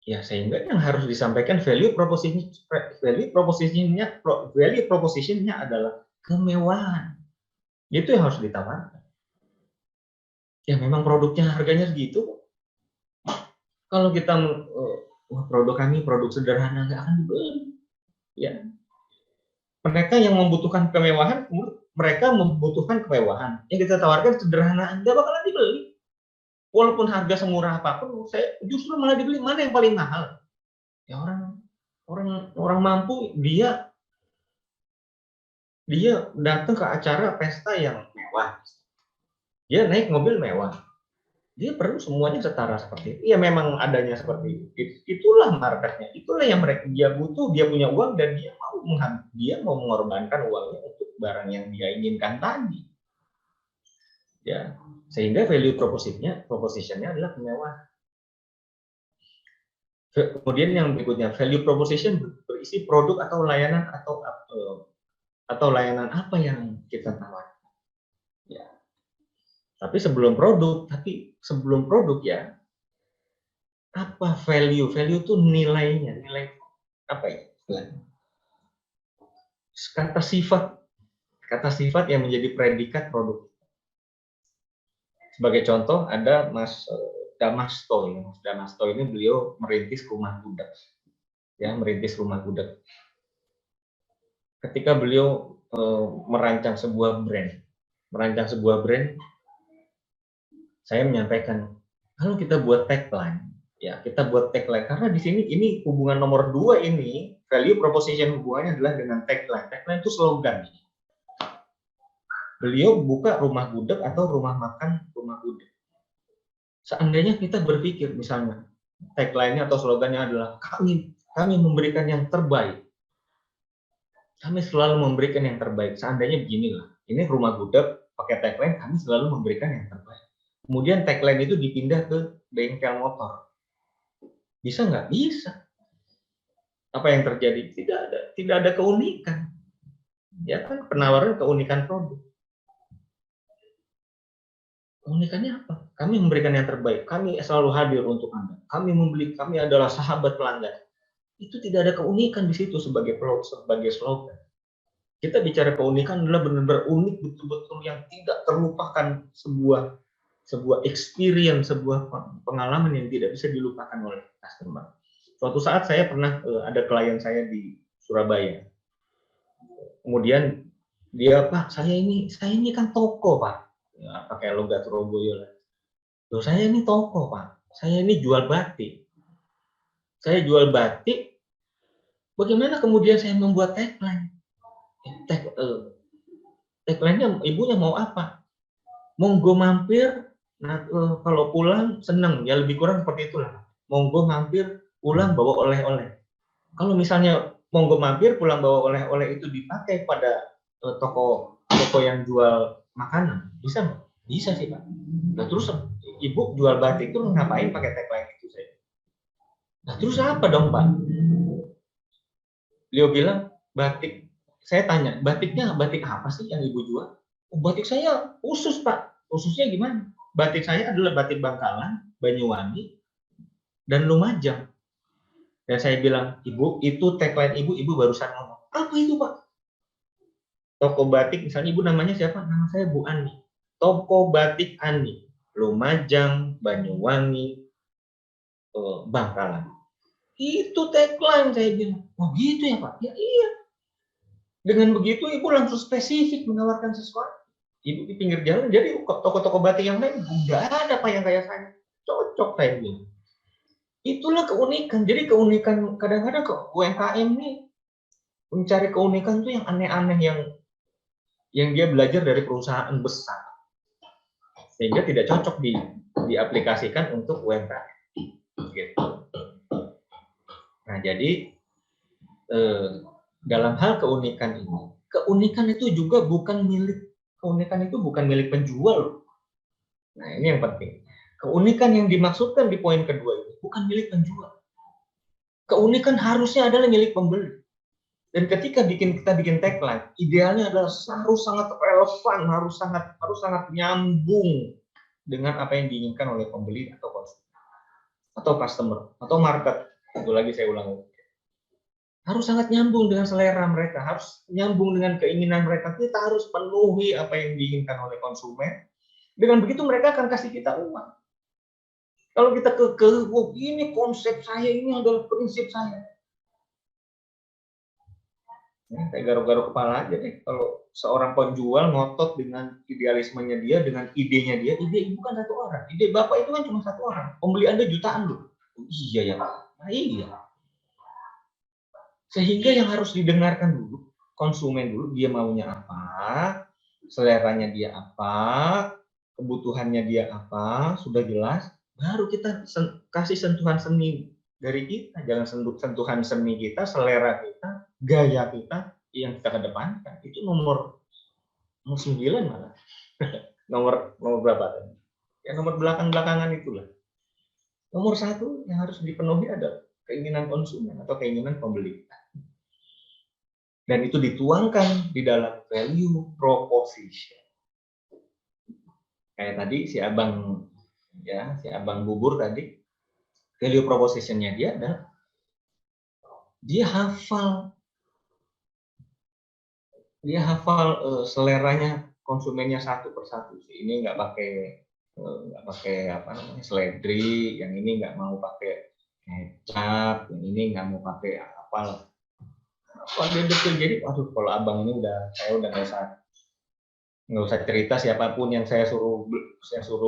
Ya, sehingga yang harus disampaikan value propositionnya adalah kemewahan. Itu yang harus ditawarkan. Ya memang produknya harganya segitu. Kalau kita produk kami produk sederhana nggak akan dibeli. Ya, mereka yang membutuhkan kemewahan, mereka membutuhkan kemewahan. Yang kita tawarkan sederhana, nggak bakalan dibeli. Walaupun harga semurah apapun, saya justru malah dibeli. Mana yang paling mahal? Ya orang mampu, dia datang ke acara pesta yang mewah. Dia naik mobil mewah. Dia perlu semuanya setara seperti itu. Ya memang adanya seperti itu. Itulah marketnya. Itulah yang dia butuh. Dia punya uang dan dia mau mengorbankan uangnya untuk barang yang dia inginkan tadi. Ya, sehingga value propositionnya adalah kemewahan. Kemudian yang berikutnya, value proposition berisi produk atau layanan atau layanan apa yang kita tawarkan. Ya. Tapi sebelum produk ya, apa value? Value itu nilai apa ya? Kata sifat yang menjadi predikat produk. Sebagai contoh ada Mas Damasto. Mas Damasto ini beliau merintis rumah gudeg. Ya, merintis rumah gudeg. Ketika beliau merancang sebuah brand, saya menyampaikan, kalau kita buat tagline, karena di sini ini hubungan nomor 2 ini, value proposition hubungannya adalah dengan tagline. Tagline itu slogan. Beliau buka rumah gudeg atau rumah makan rumah gudeg. Seandainya kita berpikir misalnya tagline-nya atau slogannya adalah kami memberikan yang terbaik. Kami selalu memberikan yang terbaik. Seandainya beginilah, ini rumah gudeg pakai tagline kami selalu memberikan yang terbaik. Kemudian tagline itu dipindah ke bengkel motor. Bisa nggak? Bisa. Apa yang terjadi? Tidak ada keunikan. Ya kan, penawaran keunikan produk. Keunikannya apa? Kami memberikan yang terbaik. Kami selalu hadir untuk Anda. Kami adalah sahabat pelanggan. Itu tidak ada keunikan di situ sebagai slogan. Kita bicara keunikan adalah benar-benar unik, betul-betul yang tidak terlupakan, sebuah experience, sebuah pengalaman yang tidak bisa dilupakan oleh customer. Suatu saat saya pernah ada klien saya di Surabaya. Kemudian dia, Pak, saya ini kan toko, Pak. Ya, pakai logat Surabaya. Loh, saya ini toko, Pak. Saya ini jual batik. Saya jual batik. Bagaimana kemudian saya membuat tagline? Tagline-nya ibunya mau apa? Monggo mampir, kalau pulang seneng, ya lebih kurang seperti itulah. Monggo mampir, pulang bawa oleh-oleh. Kalau misalnya monggo mampir, pulang bawa oleh-oleh itu dipakai pada toko yang jual makanan, bisa nggak? Bisa sih, Pak. Nah terus ibu jual batik itu ngapain pakai tagline itu saya? Nah terus apa dong, Pak? Beliau bilang batik. Saya tanya, batiknya batik apa sih yang ibu jual? Oh, batik saya khusus, Pak. Khususnya gimana? Batik saya adalah batik Bangkalan, Banyuwangi, dan Lumajang. Dan saya bilang, Ibu, itu tagline ibu barusan ngomong. Apa itu, Pak? Toko batik, misalnya ibu namanya siapa? Nama saya Bu Ani. Toko batik Ani, Lumajang, Banyuwangi, Bangkalan. Itu tagline, saya bilang. Oh gitu ya, Pak? Ya iya. Dengan begitu ibu langsung spesifik menawarkan sesuatu. Ibu di pinggir jalan, jadi toko-toko batik yang lain nggak ada, Pak, yang kayak saya. Cocok, saya bilang. Itulah keunikan. Jadi keunikan kadang-kadang UMKM nih mencari keunikan tuh yang aneh-aneh, yang dia belajar dari perusahaan besar, sehingga tidak cocok diaplikasikan untuk UMKM. Gitu. Nah, jadi dalam hal keunikan ini, keunikan itu bukan milik penjual. Nah, ini yang penting. Keunikan yang dimaksudkan di poin kedua ini bukan milik penjual. Keunikan harusnya adalah milik pembeli. Dan ketika kita bikin tagline, idealnya adalah harus sangat relevan, harus sangat nyambung dengan apa yang diinginkan oleh pembeli atau konsumen atau customer atau market. Itu lagi saya ulangi. Harus sangat nyambung dengan selera mereka, harus nyambung dengan keinginan mereka. Kita harus penuhi apa yang diinginkan oleh konsumen. Dengan begitu mereka akan kasih kita uang. Kalau kita ini konsep saya, ini adalah prinsip saya. Saya garuk-garuk kepala aja deh. Kalau seorang penjual ngotot dengan idealismenya dia, dengan idenya dia, ide ibu kan satu orang. Ide bapak itu kan cuma satu orang. Pembeli Anda jutaan loh. Iya ya Pak. Nah, iya. Sehingga yang harus didengarkan dulu, konsumen dulu, dia maunya apa, seleranya dia apa, kebutuhannya dia apa, sudah jelas, baru kita kasih sentuhan seni dari kita. Jangan sentuhan seni kita, selera kita, gaya kita yang kita kedepankan. Itu nomor 9 malah. nomor berapa tadi? Ya nomor belakang-belakangan itulah. Nomor 1 yang harus dipenuhi adalah keinginan konsumen atau keinginan pembeli. Dan itu dituangkan di dalam value proposition. Kayak tadi si abang bubur tadi, value proposition-nya dia adalah dia hafal seleranya konsumennya satu persatu. Ini nggak pakai apa namanya seledri, yang ini nggak mau pakai kecap, yang ini nggak mau pakai apalah. Kalau dia detail, jadi waduh, kalau abang ini saya udah nggak usah cerita, siapapun yang saya suruh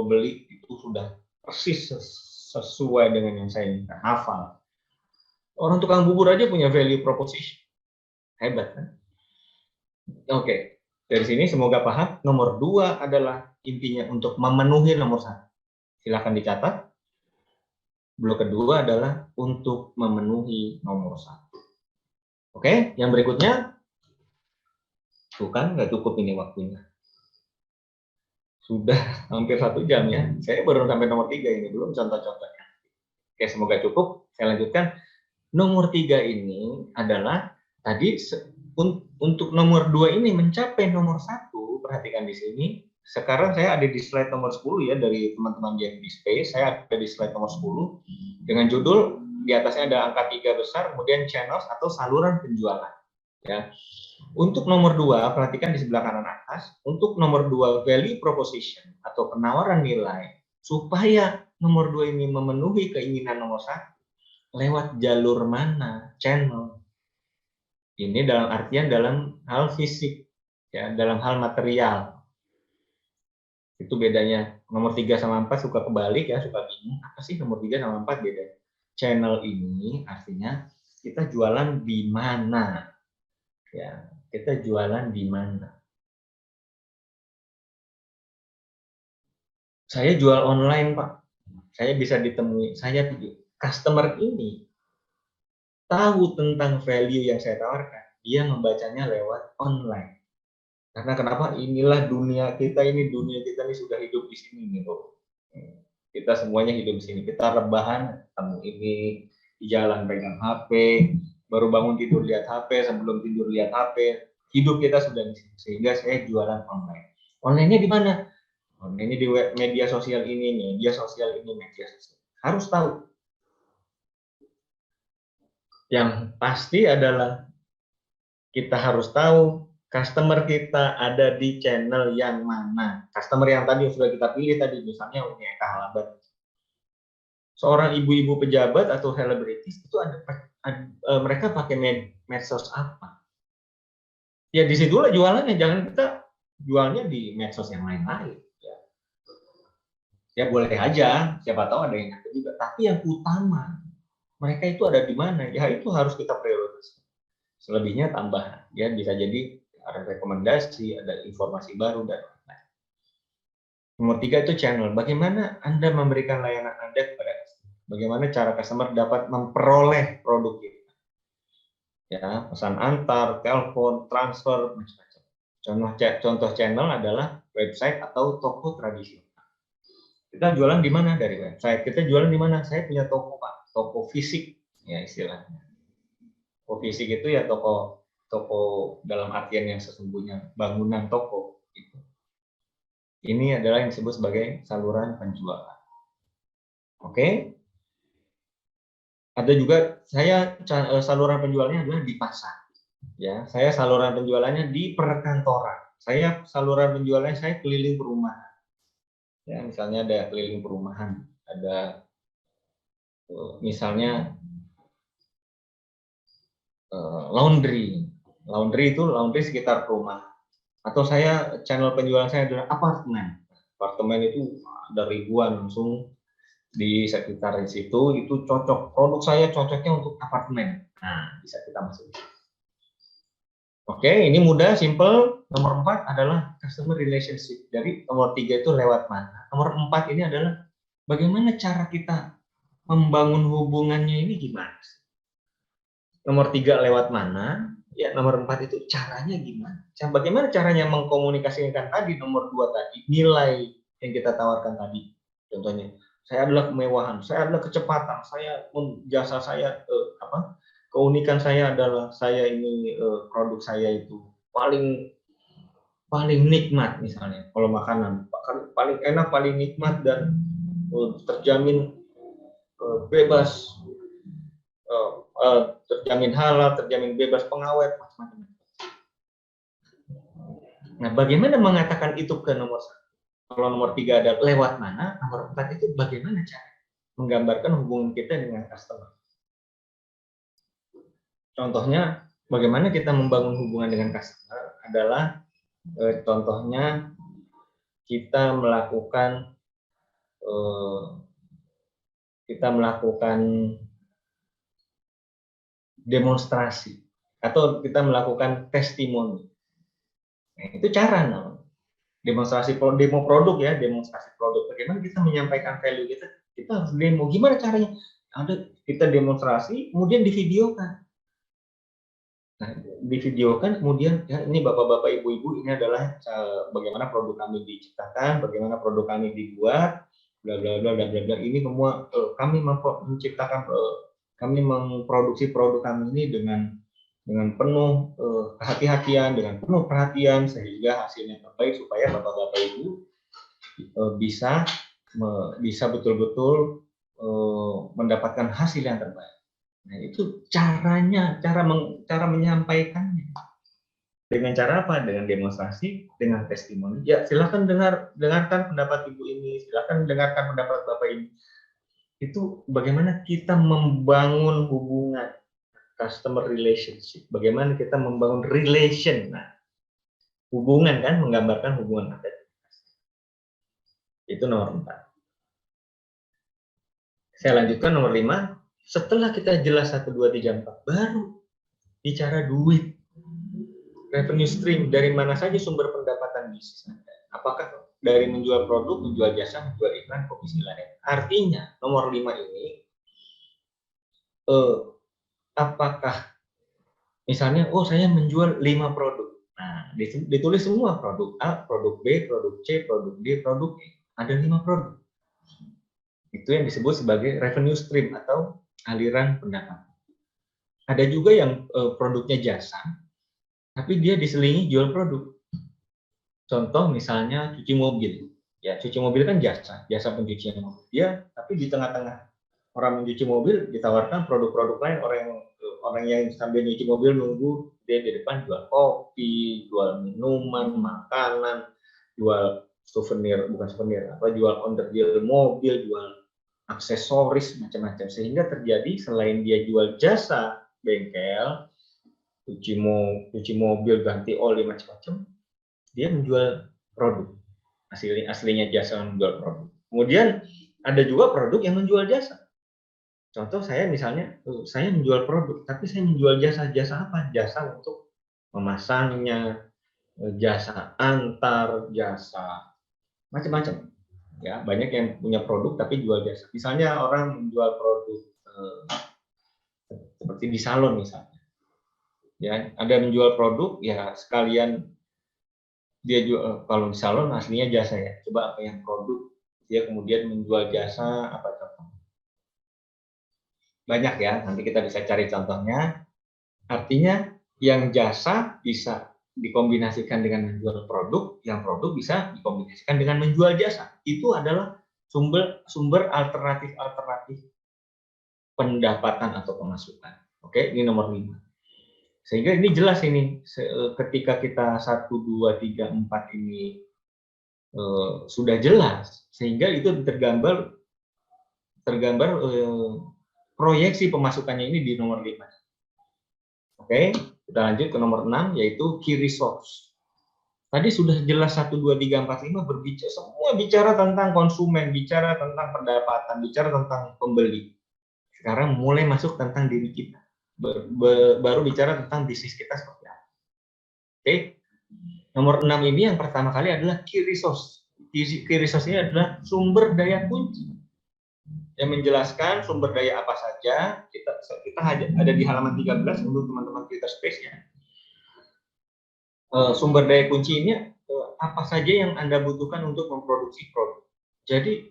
beli itu sudah persis sesuai dengan yang saya minta, hafal. Orang tukang bubur aja punya value proposition, hebat kan? Oke, dari sini semoga paham. Nomor 2 adalah intinya untuk memenuhi nomor 1. Silakan dicatat. Blok kedua adalah untuk memenuhi nomor 1. Oke, yang berikutnya, bukan nggak cukup ini waktunya. Sudah hampir 1 jam ya. Saya baru sampai nomor 3 ini, belum contoh-contohnya. Oke, semoga cukup. Saya lanjutkan. Nomor 3 ini adalah tadi untuk nomor 2 ini mencapai nomor 1, perhatikan di sini. Sekarang saya ada di slide nomor 10 ya, dari teman-teman yang di Space. Saya ada di slide nomor 10 dengan judul di atasnya ada angka 3 besar, kemudian channels atau saluran penjualan. Ya. Untuk nomor 2, perhatikan di sebelah kanan atas. Untuk nomor 2, value proposition atau penawaran nilai, supaya nomor 2 ini memenuhi keinginan nomor 1, lewat jalur mana? Channel. Ini dalam artian dalam hal fisik, ya, dalam hal material. Itu bedanya. Nomor 3 sama 4 suka kebalik ya, suka bingung. Apa sih nomor 3 sama 4 beda? Channel ini artinya kita jualan di mana? Ya, kita jualan di mana? Saya jual online, Pak. Saya bisa ditemui. Customer ini tahu tentang value yang saya tawarkan. Dia membacanya lewat online. Karena kenapa? Inilah dunia kita ini sudah hidup di sini gitu. Kita semuanya hidup di sini. Kita rebahan, ketemu ini di jalan pegang HP, baru bangun tidur lihat HP, sebelum tidur lihat HP. Hidup kita sudah di sini. Sehingga saya jualan online. Online-nya di mana? Online-nya di media sosial ini, media sosial. Harus tahu. Yang pasti adalah kita harus tahu customer kita ada di channel yang mana. Customer yang tadi sudah kita pilih tadi, misalnya UNEK Halaban. Seorang ibu-ibu pejabat atau selebritis itu mereka pakai medsos apa? Ya di situlah jualannya, jangan kita jualnya di medsos yang lain-lain. Ya boleh aja, siapa tahu ada yang ada juga. Tapi yang utama, mereka itu ada di mana? Ya itu harus kita prioritaskan. Selebihnya tambah, ya bisa jadi ada rekomendasi, ada informasi baru dan lain-lain. Nomor 3 itu channel. Bagaimana Anda memberikan layanan Anda kepada customer? Bagaimana cara customer dapat memperoleh produk kita? ya, pesan antar, telepon, transfer, macam-macam. Contoh channel adalah website atau toko tradisional. Kita jualan di mana? Dari website. Kita jualan di mana? Saya punya toko, Pak, toko fisik, ya istilahnya. Toko fisik itu ya toko dalam artian yang sesungguhnya, bangunan toko. Gitu. Ini adalah yang disebut sebagai saluran penjualan. Oke? Ada juga saya saluran penjualannya adalah di pasar. Ya, saya saluran penjualannya di perkantoran. Saya saluran penjualannya saya keliling perumahan. Ya, misalnya ada keliling perumahan, ada misalnya laundry. Laundry itu laundry sekitar rumah. Atau saya channel penjualan saya adalah apartemen. Apartemen itu ada ribuan langsung di sekitar situ, itu cocok. Produk saya cocoknya untuk apartemen. Nah, bisa kita masuk. Oke, ini mudah, simple. Nomor 4 adalah customer relationship. Jadi nomor 3 itu lewat mana. Nomor 4 ini adalah bagaimana cara kita membangun hubungannya ini gimana. Nomor 3 lewat mana. Ya, nomor 4 itu caranya gimana. Bagaimana caranya mengkomunikasikan tadi, nomor 2 tadi, nilai yang kita tawarkan tadi. Contohnya, saya adalah kemewahan, saya adalah kecepatan, jasa saya keunikan saya adalah saya ini produk saya itu paling nikmat misalnya. Kalau makanan paling enak, paling nikmat dan terjamin bebas, terjamin halal, terjamin bebas pengawet, macam-macam. Nah, bagaimana mengatakan itu ke nomor 1? Kalau nomor 3 ada lewat mana, nomor 4 itu bagaimana cara menggambarkan hubungan kita dengan customer. Contohnya, bagaimana kita membangun hubungan dengan customer adalah contohnya kita melakukan demonstrasi atau kita melakukan testimoni. Nah, itu cara namanya. Demo produk ya, demonstrasi produk. Bagaimana kita menyampaikan value kita? Kita harus demo. Gimana caranya? Kita demonstrasi, kemudian divideokan. Nah, divideokan, kemudian ya ini bapak-bapak, ibu-ibu, ini adalah bagaimana produk kami diciptakan, bagaimana produk kami dibuat, bla bla bla bla bla. Ini semua kami menciptakan, kami memproduksi produk kami ini dengan penuh kehati-hatian, dengan penuh perhatian, sehingga hasilnya terbaik supaya bapak-bapak ibu bisa betul-betul mendapatkan hasil yang terbaik. Nah, itu caranya, cara menyampaikannya. Dengan cara apa? Dengan demonstrasi, dengan testimoni. Ya, silakan dengarkan pendapat ibu ini, silakan dengarkan pendapat bapak ini. Itu bagaimana kita membangun hubungan customer relationship. Bagaimana kita membangun relation. Nah, hubungan kan, menggambarkan hubungan apa? Itu nomor 4. Saya lanjutkan nomor 5. Setelah kita jelas 1, 2, 3, 4, baru bicara duit. Revenue stream, dari mana saja sumber pendapatan bisnis Anda. Apakah dari menjual produk, menjual jasa, menjual iklan, komisi lain. Artinya, nomor 5 ini, apakah misalnya, saya menjual 5 produk. Nah, ditulis semua produk A, produk B, produk C, produk D, produk E. Ada 5 produk. Itu yang disebut sebagai revenue stream atau aliran pendapatan. Ada juga yang produknya jasa, tapi dia diselingi jual produk. Contoh misalnya cuci mobil. Ya, cuci mobil kan jasa pencucian mobil. Dia, tapi di tengah-tengah orang mencuci mobil ditawarkan produk-produk lain, orang yang sambil nyuci mobil nunggu dia di depan jual kopi, jual minuman, makanan, jual souvenir, bukan souvenir, jual onderdil mobil, jual aksesoris, macam-macam. Sehingga terjadi selain dia jual jasa bengkel, cuci mobil, ganti oli, macam-macam, dia menjual produk. Aslinya jasa menjual produk. Kemudian ada juga produk yang menjual jasa. Contoh saya misalnya, saya menjual produk, tapi saya menjual jasa. Jasa apa? Jasa untuk memasangnya, jasa antar, jasa macam-macam. Ya, banyak yang punya produk tapi jual jasa. Misalnya orang menjual produk seperti di salon misalnya. Ya, ada menjual produk, ya sekalian dia juga kalau di salon aslinya jasa ya. Coba apa yang produk, dia kemudian menjual jasa apa contoh? Banyak ya, nanti kita bisa cari contohnya. Artinya yang jasa bisa dikombinasikan dengan menjual produk, yang produk bisa dikombinasikan dengan menjual jasa. Itu adalah sumber alternatif pendapatan atau pemasukan. Oke, ini nomor 5. Sehingga ini jelas ini ketika kita 1, 2, 3, 4 ini sudah jelas, sehingga itu tergambar proyeksi pemasukannya ini di nomor 5. Oke, kita lanjut ke nomor 6, yaitu key resource. Tadi sudah jelas 1, 2, 3, 4, 5 berbicara, semua bicara tentang konsumen, bicara tentang pendapatan, bicara tentang pembeli. Sekarang mulai masuk tentang diri kita. Baru bicara tentang bisnis kita seperti apa. Oke, nomor 6 ini yang pertama kali adalah key resource. Key resource ini adalah sumber daya kunci yang menjelaskan sumber daya apa saja. Kita ada di halaman 13 untuk teman-teman Twitter Space-nya. Sumber daya kunci ini apa saja yang Anda butuhkan untuk memproduksi produk. Jadi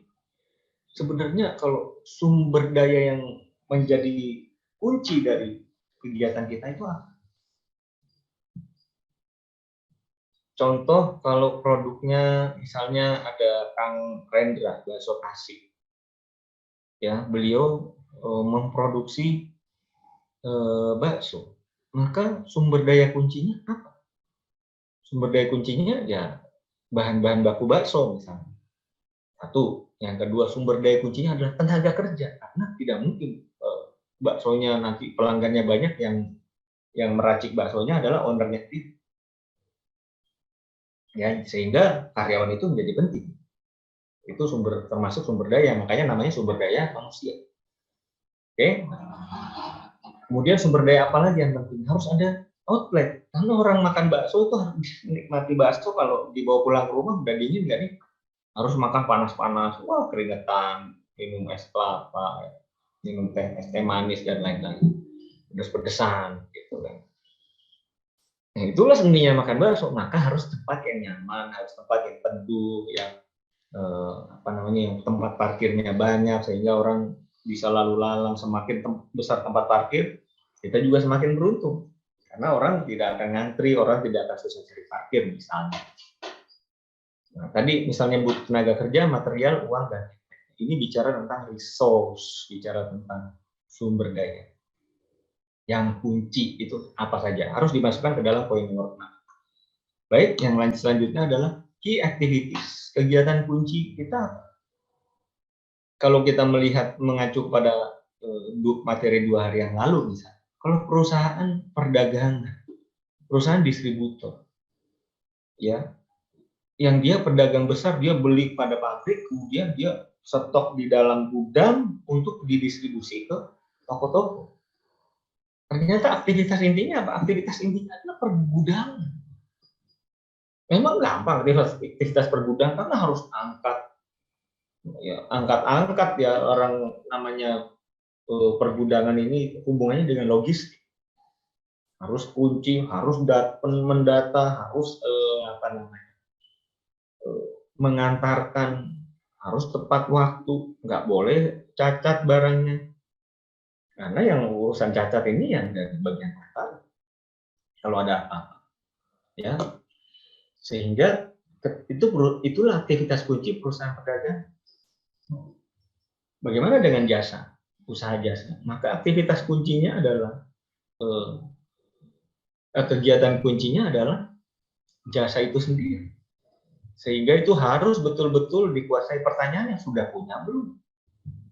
sebenarnya kalau sumber daya yang menjadi kunci dari kegiatan kita itu apa? Contoh kalau produknya misalnya ada Kang Rendra bakso Tasik, ya beliau memproduksi bakso, maka sumber daya kuncinya apa? Sumber daya kuncinya ya bahan-bahan baku bakso misalnya. Satu, yang kedua sumber daya kuncinya adalah tenaga kerja, karena tidak mungkin baksonya nanti pelanggannya banyak, yang meracik baksonya adalah ownernya sendiri. Ya, sehingga karyawan itu menjadi penting. Itu termasuk sumber daya, makanya namanya sumber daya manusia. Oke. Kemudian sumber daya apa lagi yang penting? Harus ada outlet. Karena orang makan bakso itu harus menikmati bakso, kalau dibawa pulang ke rumah udah dingin nggak nih? Harus makan panas-panas, wah keringetan, minum es kelapa, minum es teh manis dan lain-lain, pedes-pedesan gitu kan. Nah, itulah seninya makan bakso, maka harus tempat yang nyaman, harus tempat yang teduh, yang yang tempat parkirnya banyak sehingga orang bisa lalu lalang. Semakin besar tempat parkir, kita juga semakin beruntung karena orang tidak akan ngantri, orang tidak akan susah cari parkir misalnya. Nah, tadi misalnya tenaga kerja, material, uang, dan ini bicara tentang resource, bicara tentang sumber daya. Yang kunci itu apa saja harus dimasukkan ke dalam poin nomor 6. Baik, yang selanjutnya adalah key activities. Kegiatan kunci kita, kalau kita melihat mengacu pada materi 2 hari yang lalu misalnya, kalau perusahaan perdagangan, perusahaan distributor, ya, yang dia pedagang besar, dia beli pada pabrik, kemudian dia stok di dalam gudang untuk didistribusi ke toko-toko. Ternyata aktivitas intinya apa? Aktivitas intinya adalah pergudangan. Memang gampang aktivitas pergudangan karena harus angkat ya, orang namanya pergudangan ini hubungannya dengan logistik. Harus kunci, harus mendata, harus mengantarkan, harus tepat waktu, nggak boleh cacat barangnya. Karena yang urusan cacat ini yang dari bagian atas, kalau ada apa-apa, ya. Sehingga itulah aktivitas kunci perusahaan pedagang. Bagaimana dengan jasa, usaha jasa? Maka aktivitas kuncinya adalah kegiatan kuncinya adalah jasa itu sendiri. Sehingga itu harus betul-betul dikuasai. Pertanyaannya, sudah punya belum?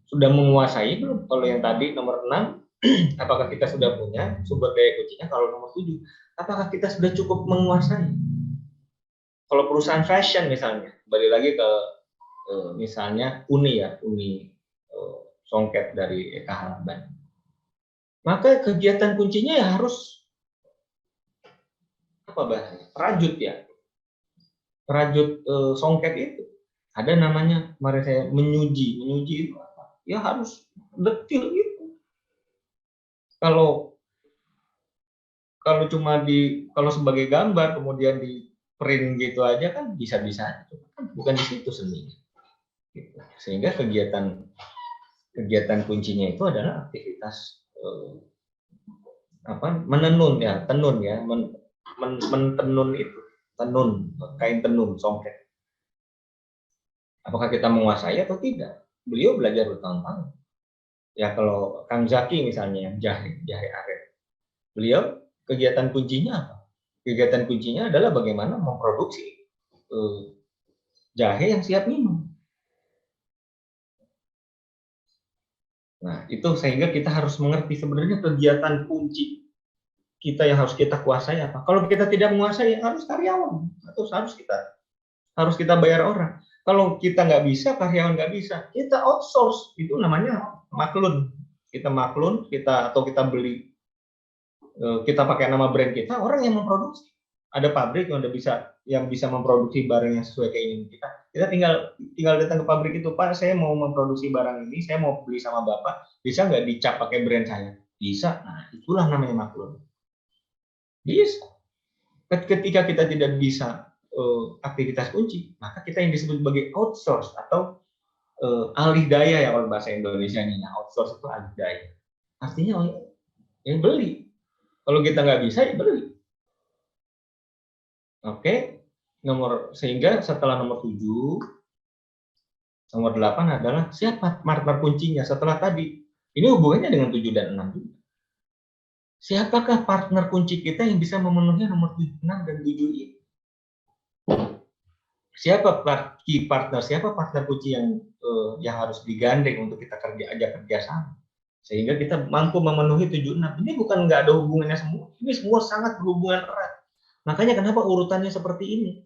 Sudah menguasai belum? Kalau yang tadi nomor 6, apakah kita sudah punya sumber daya kuncinya? Kalau nomor 7, apakah kita sudah cukup menguasai? Kalau perusahaan fashion misalnya, balik lagi ke misalnya Uni Songket dari Eka Halaban. Maka kegiatan kuncinya ya harus apa bahasanya? Rajut ya. Rajut Songket itu ada namanya, kemarin saya menyuji itu apa? Ya harus detil itu. Kalau kalau cuma kalau sebagai gambar kemudian di print gitu aja kan bisa-bisa aja. Kan bukan di situ seninya. Gitu. Sehingga kegiatan kuncinya itu adalah aktivitas menenun ya, mentenun itu, kain tenun, songket. Apakah kita menguasai atau tidak? Beliau belajar bertahun-tahun. Ya kalau Kang Zaki misalnya yang jahe arit, beliau kegiatan kuncinya apa? Kegiatan kuncinya adalah bagaimana memproduksi jahe yang siap minum. Nah, itu sehingga kita harus mengerti sebenarnya kegiatan kunci kita yang harus kita kuasai apa. Kalau kita tidak menguasai, harus karyawan atau harus kita bayar orang. Kalau kita nggak bisa, karyawan nggak bisa, kita outsource. Itu namanya maklun. Kita maklun, atau kita beli, kita pakai nama brand kita, orang yang memproduksi. Ada pabrik yang bisa memproduksi barang yang sesuai keinginan kita. Kita tinggal datang ke pabrik itu, Pak, saya mau memproduksi barang ini, saya mau beli sama Bapak, bisa nggak dicap pakai brand saya? Bisa. Nah, itulah namanya maklun. Bisa. Ketika kita tidak bisa aktivitas kunci, maka kita yang disebut sebagai outsource atau alih daya ya kalau bahasa Indonesia ini. Nah, outsource itu alih daya. Artinya yang beli. Kalau kita nggak bisa, ya beli. Oke, sehingga setelah nomor 7, nomor 8 adalah siapa partner kuncinya setelah tadi. Ini hubungannya dengan 7 dan 6 juga. Siapakah partner kunci kita yang bisa memenuhi nomor 6 dan 7 ini? Siapa key partner, siapa partner kunci yang harus digandeng untuk kita kerja sama, sehingga kita mampu memenuhi 7, 6. Ini bukan nggak ada hubungannya semua, ini semua sangat berhubungan erat. Makanya kenapa urutannya seperti ini?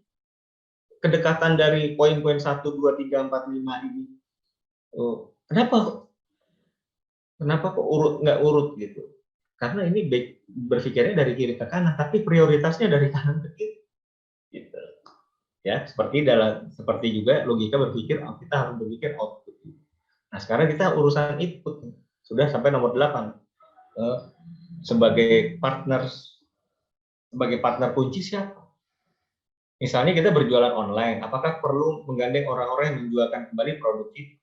Kedekatan dari poin-poin 1, 2, 3, 4, 5 ini. Kenapa kok nggak urut gitu? Karena ini berpikirnya dari kiri ke kanan, tapi prioritasnya dari kanan ke kiri. Gitu. Ya, seperti juga logika berpikir, kita harus berpikir output. Nah, sekarang kita urusan input. Sudah sampai nomor 8. Sebagai partner kunci siapa? Misalnya kita berjualan online, apakah perlu menggandeng orang-orang yang menjualkan kembali produk itu?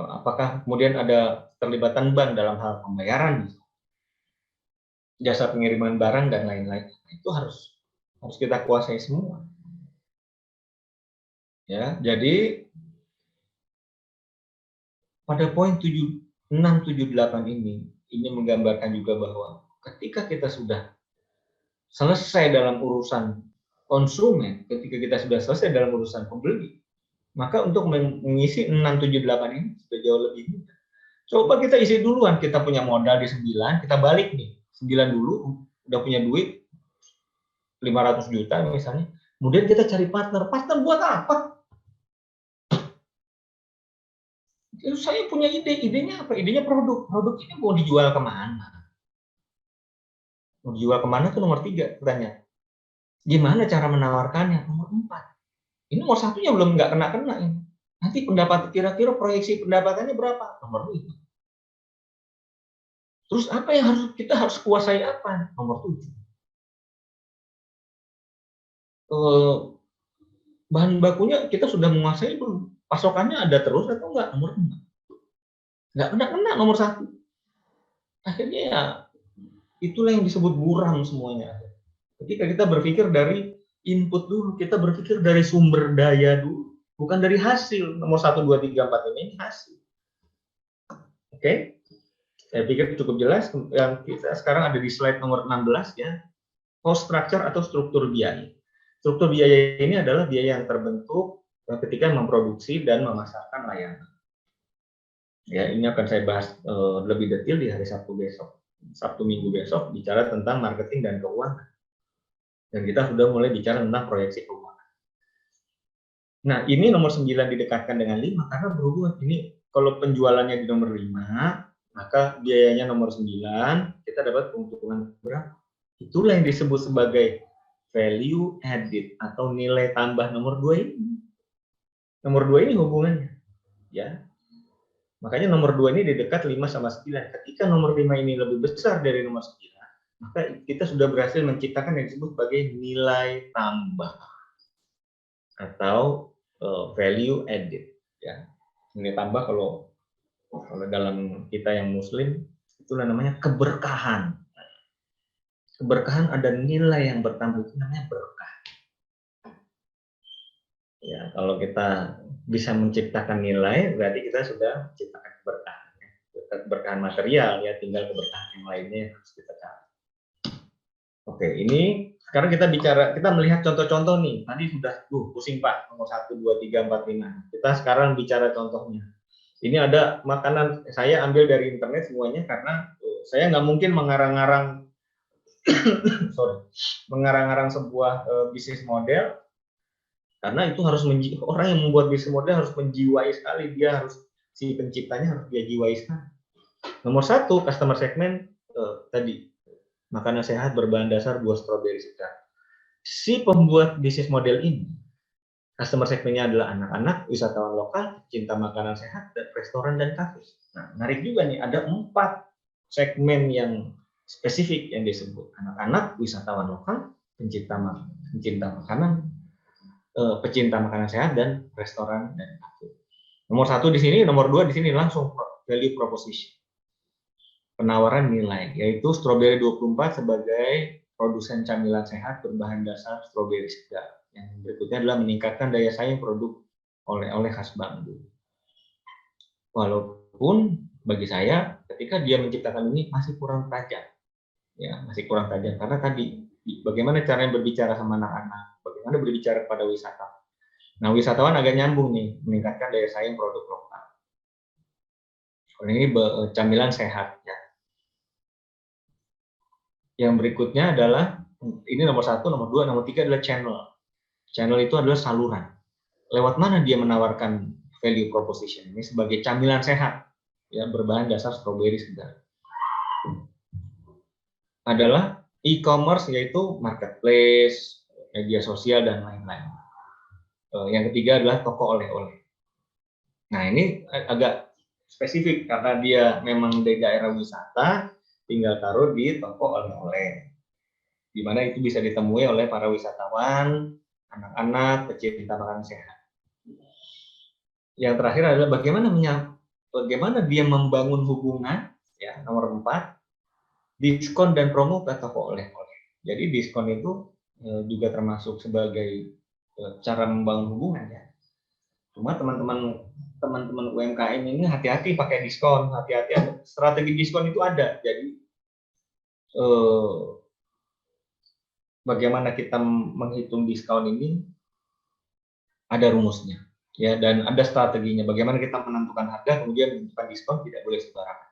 Apakah kemudian ada terlibatan bank dalam hal pembayaran, jasa pengiriman barang dan lain-lain? Itu harus kita kuasai semua. Ya, jadi pada poin 6, 7, 8 ini menggambarkan juga bahwa ketika kita sudah selesai dalam urusan konsumen, ketika kita sudah selesai dalam urusan pembeli, maka untuk mengisi 6, 7, 8 ini sudah jauh lebih mudah. Coba kita isi duluan, kita punya modal di 9, kita balik nih, 9 dulu, udah punya duit 500 juta misalnya, kemudian kita cari partner buat apa? Saya punya idenya apa? Idenya produk ini mau dijual kemana? Mau dijual kemana itu nomor 3 pertanyaan. Gimana cara menawarkannya? Nomor 4. Ini nomor 1-nya belum nggak kena ini. Nanti kira-kira proyeksi pendapatannya berapa? Nomor 5. Terus apa yang kita harus kuasai apa? Nomor 7. Bahan bakunya kita sudah menguasai belum? Pasokannya ada terus atau enggak? Nomor 5. Nggak kena nomor 1. Akhirnya ya itulah yang disebut buram semuanya. Ketika kita berpikir dari input dulu, kita berpikir dari sumber daya dulu, bukan dari hasil. Nomor 1, 2, 3, 4 ini hasil. Oke? Saya pikir cukup jelas. Yang kita sekarang ada di slide nomor 16 ya. Cost structure atau struktur biaya. Struktur biaya ini adalah biaya yang terbentuk ketika memproduksi dan memasarkan layanan. Ya, ini akan saya bahas lebih detail di hari Sabtu Minggu besok, bicara tentang marketing dan keuangan. Dan kita sudah mulai bicara tentang proyeksi keuangan. Nah, ini nomor 9 didekatkan dengan 5 karena berhubungan. Ini kalau penjualannya di nomor 5, maka biayanya nomor 9, kita dapat keuntungan berapa? Itulah yang disebut sebagai value added atau nilai tambah nomor 2 ini. Nomor 2 ini hubungannya. Ya. Makanya nomor 2 ini di dekat 5 sama 9. Ketika nomor 5 ini lebih besar dari nomor 9, maka kita sudah berhasil menciptakan yang disebut sebagai nilai tambah atau value added. Ya, nilai tambah kalau dalam kita yang Muslim itulah namanya keberkahan. Keberkahan ada nilai yang bertambah, itu namanya berkah. Ya, kalau kita bisa menciptakan nilai, berarti kita sudah menciptakan keberkahan. Keberkahan material, ya, tinggal keberkahan yang lainnya yang harus kita cari. Oke, ini sekarang kita melihat contoh-contoh nih. Tadi sudah pusing Pak, nomor 1, 2, 3, 4, 5. Kita sekarang bicara contohnya. Ini ada makanan, saya ambil dari internet semuanya karena saya nggak mungkin mengarang-arang mengarang-arang sebuah bisnis model, karena itu harus orang yang membuat bisnis model harus menjiwai sekali, si penciptanya harus dia jiwai sekali. Nomor 1, customer segment tadi makanan sehat berbahan dasar buah stroberi segar. Si pembuat bisnis model ini, customer segmentnya adalah anak-anak, wisatawan lokal, cinta makanan sehat, dan restoran dan kafe. Nah, menarik juga nih, ada 4 segmen yang spesifik yang disebut: anak-anak, wisatawan lokal, pecinta makanan, pecinta makanan sehat, dan restoran dan kafe. Nomor 1 di sini, nomor 2 di sini langsung value proposition, penawaran nilai, yaitu Strawberry 24 sebagai produsen camilan sehat berbahan dasar stroberi segar. Yang berikutnya adalah meningkatkan daya saing produk oleh-oleh khas Bandung. Walaupun bagi saya ketika dia menciptakan ini masih kurang tajam, ya, masih kurang tajam, karena tadi bagaimana caranya berbicara sama anak-anak, bagaimana berbicara kepada wisatawan. Nah, wisatawan agak nyambung nih, meningkatkan daya saing produk lokal. Ini camilan sehat, ya. Yang berikutnya adalah, ini nomor 1, nomor 2, nomor 3 adalah channel. Channel itu adalah saluran. Lewat mana dia menawarkan value proposition ini sebagai camilan sehat, ya, berbahan dasar stroberi segar. Adalah e-commerce, yaitu marketplace, media sosial, dan lain-lain. Yang ketiga adalah toko oleh-oleh. Nah, ini agak spesifik karena dia memang dari daerah wisata, tinggal taruh di toko oleh-oleh, di mana itu bisa ditemui oleh para wisatawan, anak-anak, pecinta makanan sehat. Yang terakhir adalah bagaimana dia membangun hubungan, ya, nomor 4, diskon dan promo ke toko oleh-oleh. Jadi diskon itu juga termasuk sebagai cara membangun hubungan, ya. Cuma teman-teman UMKM ini hati-hati pakai diskon, hati-hati, strategi diskon itu ada. Jadi bagaimana kita menghitung diskon ini ada rumusnya, ya, dan ada strateginya. Bagaimana kita menentukan harga, kemudian menentukan diskon, tidak boleh sembarangan.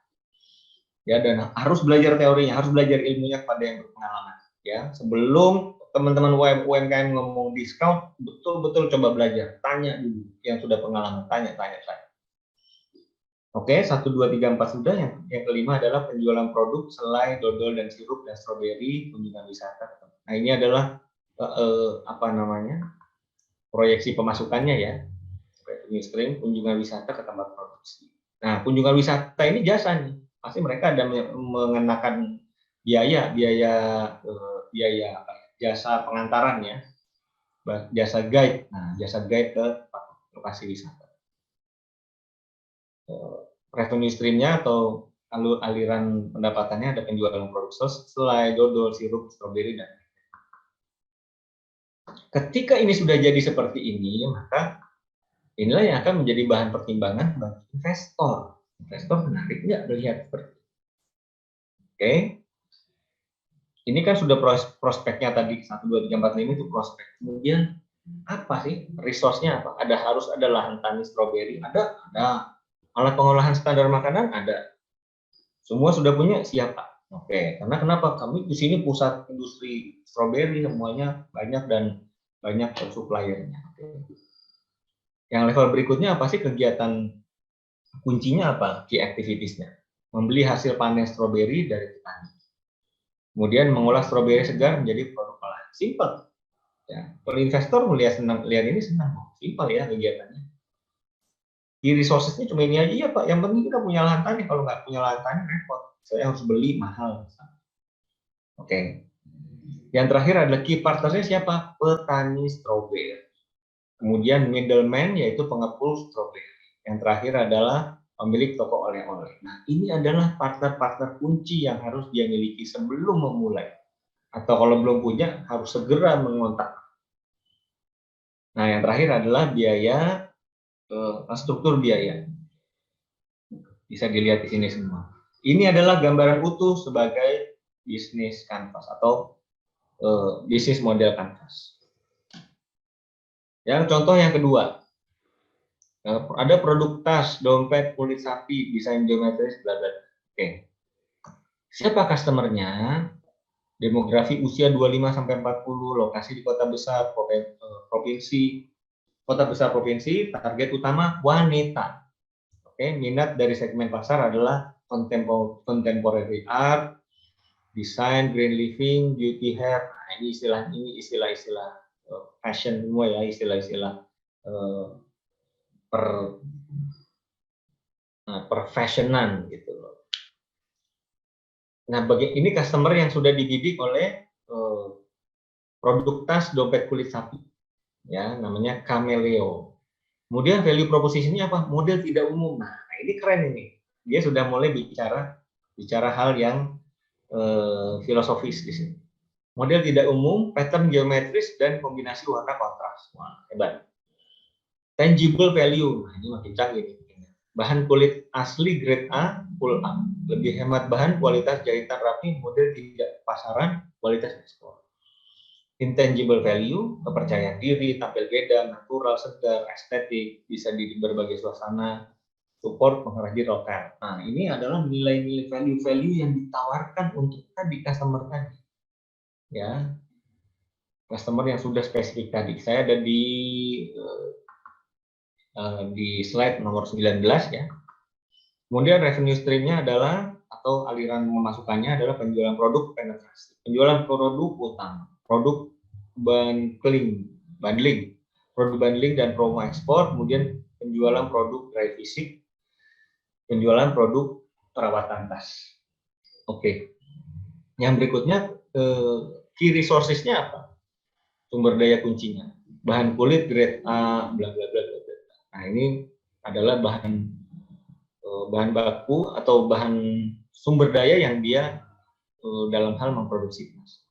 Ya, dan harus belajar teorinya, harus belajar ilmunya kepada yang berpengalaman. Ya, sebelum teman-teman UMKM ngomong diskon, betul-betul coba belajar, tanya dulu yang sudah pengalaman, tanya. Oke, 1, 2, 3, 4 sudah. Yang kelima adalah penjualan produk selai, dodol, dan sirup, dan stroberi, kunjungan wisata. Nah, ini adalah proyeksi pemasukannya, ya. Revenue stream, kunjungan wisata ke tempat produksi. Nah, kunjungan wisata ini jasa nih. Pasti mereka ada mengenakan biaya jasa pengantaran, ya, jasa guide. Nah, jasa guide ke lokasi wisata. Revenue stream-nya atau aliran pendapatannya ada penjualan produk selai, dodol, sirup, stroberi, dan ketika ini sudah jadi seperti ini, maka inilah yang akan menjadi bahan pertimbangan bagi investor. Investor menarik nggak melihat seperti ini? Oke. Ini kan sudah prospeknya tadi, 1, 2, 3, 4, 5 itu prospek. Kemudian apa sih resource-nya apa? Harus ada lahan tani stroberi, ada. Alat pengolahan standar makanan ada. Semua sudah punya, siapa? Oke, karena kenapa? Kami di sini pusat industri stroberi, semuanya banyak dan banyak suppliernya. Yang level berikutnya apa sih kegiatan kuncinya apa? Key activities-nya. Membeli hasil panen stroberi dari petani. Kemudian mengolah stroberi segar menjadi produk olahan. Simple. Ya, kalau investor lihat ini senang. Simple, ya, kegiatannya. Di resources-nya cuma ini aja, ya Pak. Yang penting kita punya lahan tani. Kalau nggak punya lahan tani repot. Saya harus beli mahal. Oke. Yang terakhir adalah key partnersnya siapa? Petani stroberi. Kemudian middleman yaitu pengepul stroberi. Yang terakhir adalah pemilik toko oleh-oleh. Nah, ini adalah partner-partner kunci yang harus dia miliki sebelum memulai. Atau kalau belum punya, harus segera mengontak. Nah, yang terakhir adalah biaya, struktur biaya. Bisa dilihat di sini semua. Ini adalah gambaran utuh sebagai bisnis kanvas atau bisnis model kanvas. Yang contoh yang kedua, ada produk tas, dompet, kulit sapi, desain geometris, bla bla. Oke. Siapa customernya? Demografi usia 25 sampai 40, lokasi di kota besar, provinsi, kota besar provinsi, target utama wanita. Oke, minat dari segmen pasar adalah contemporary art, desain, green living, beauty hair. Nah, ini istilah-istilah fashion semua ya, istilah-istilah perfashionan gitu loh. Nah, ini customer yang sudah dididik oleh produk tas dompet kulit sapi, ya, namanya Cameleo. Kemudian value proposition-nya apa? Model tidak umum. Nah, ini keren ini. Dia sudah mulai bicara hal yang filosofis di sini. Model tidak umum, pattern geometris, dan kombinasi warna kontras. Wah, hebat. Tangible value. Nah, ini makin canggih nih. Bahan kulit asli grade A, full A. Lebih hemat bahan, kualitas jahitan rapi, model tidak pasaran, kualitas ekspor. Intangible value, kepercayaan diri, tampil beda, natural, segar, estetik, bisa di berbagai suasana, support pengrajin lokal. Nah, ini adalah nilai-nilai value-value yang ditawarkan untuk tadi customer tadi. Ya, customer yang sudah spesifik tadi. Saya ada di slide nomor 19 ya. Kemudian revenue stream-nya adalah atau aliran pemasukannya adalah penjualan produk penetrasi, penjualan produk utama, produk bundling, produk bundling dan promo ekspor, kemudian penjualan produk dry fisik, penjualan produk perawatan tas. Oke. Yang berikutnya key resources-nya apa? Sumber daya kuncinya. Bahan kulit grade A, bla bla bla bla. Nah, ini adalah bahan baku atau bahan sumber daya yang dia dalam hal memproduksi emas.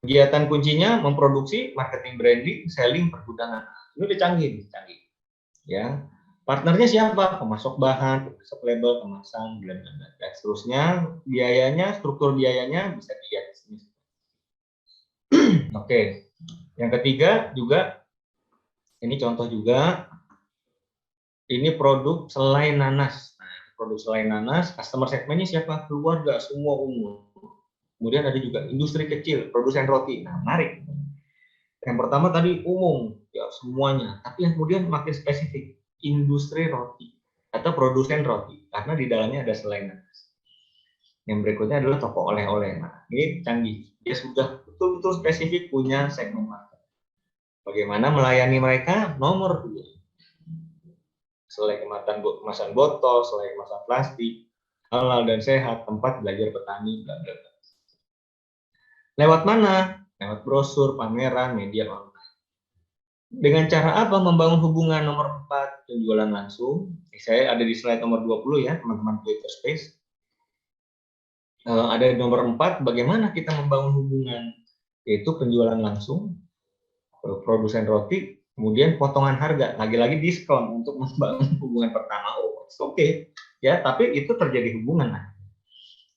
Kegiatan kuncinya memproduksi, marketing, branding, selling, pergudangan. Ini udah canggih. Ya, partnernya siapa? Pemasok bahan, pemasok label, kemasan, dan seterusnya. Biayanya, struktur biayanya bisa dilihat di sini. Oke, yang ketiga juga ini contoh juga. Ini produk selai nanas. Nah, produk selai nanas, customer segmennya siapa? Keluarga, semua umur. Kemudian ada juga industri kecil, produsen roti. Nah, menarik. Yang pertama tadi umum, ya semuanya. Tapi yang kemudian makin spesifik, industri roti atau produsen roti, karena di dalamnya ada selai nanas. Yang berikutnya adalah toko oleh-oleh. Nah, ini canggih. Dia sudah betul-betul spesifik punya segmen market. Bagaimana melayani mereka? Nomor 2. Selai kemasan botol, selai kemasan plastik, halal dan sehat, tempat belajar petani, bla bla bla. Lewat mana? Lewat brosur, pameran, media online. Dengan cara apa membangun hubungan? Nomor 4, penjualan langsung. Saya ada di slide nomor 20 ya, teman-teman Twitter Space. Ada nomor 4, bagaimana kita membangun hubungan? Yaitu penjualan langsung, produsen roti, kemudian potongan harga, lagi-lagi diskon untuk membangun hubungan pertama. Oh, oke. Ya, tapi itu terjadi hubungan. Nah,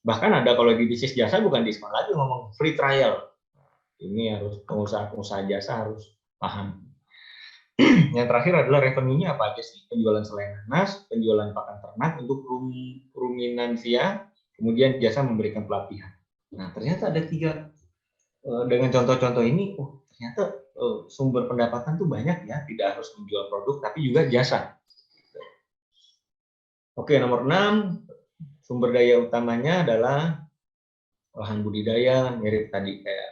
bahkan ada kalau di bisnis jasa bukan diskon lagi, ngomong free trial. Ini harus pengusaha jasa harus paham. Yang terakhir adalah revenue-nya apa aja sih? Penjualan selai nanas, penjualan pakan ternak untuk ruminansia, kemudian jasa memberikan pelatihan. Nah, ternyata ada 3 dengan contoh-contoh ini, ternyata sumber pendapatan tuh banyak ya, tidak harus menjual produk tapi juga jasa. Oke, nomor 6, sumber daya utamanya adalah lahan budidaya, mirip tadi kayak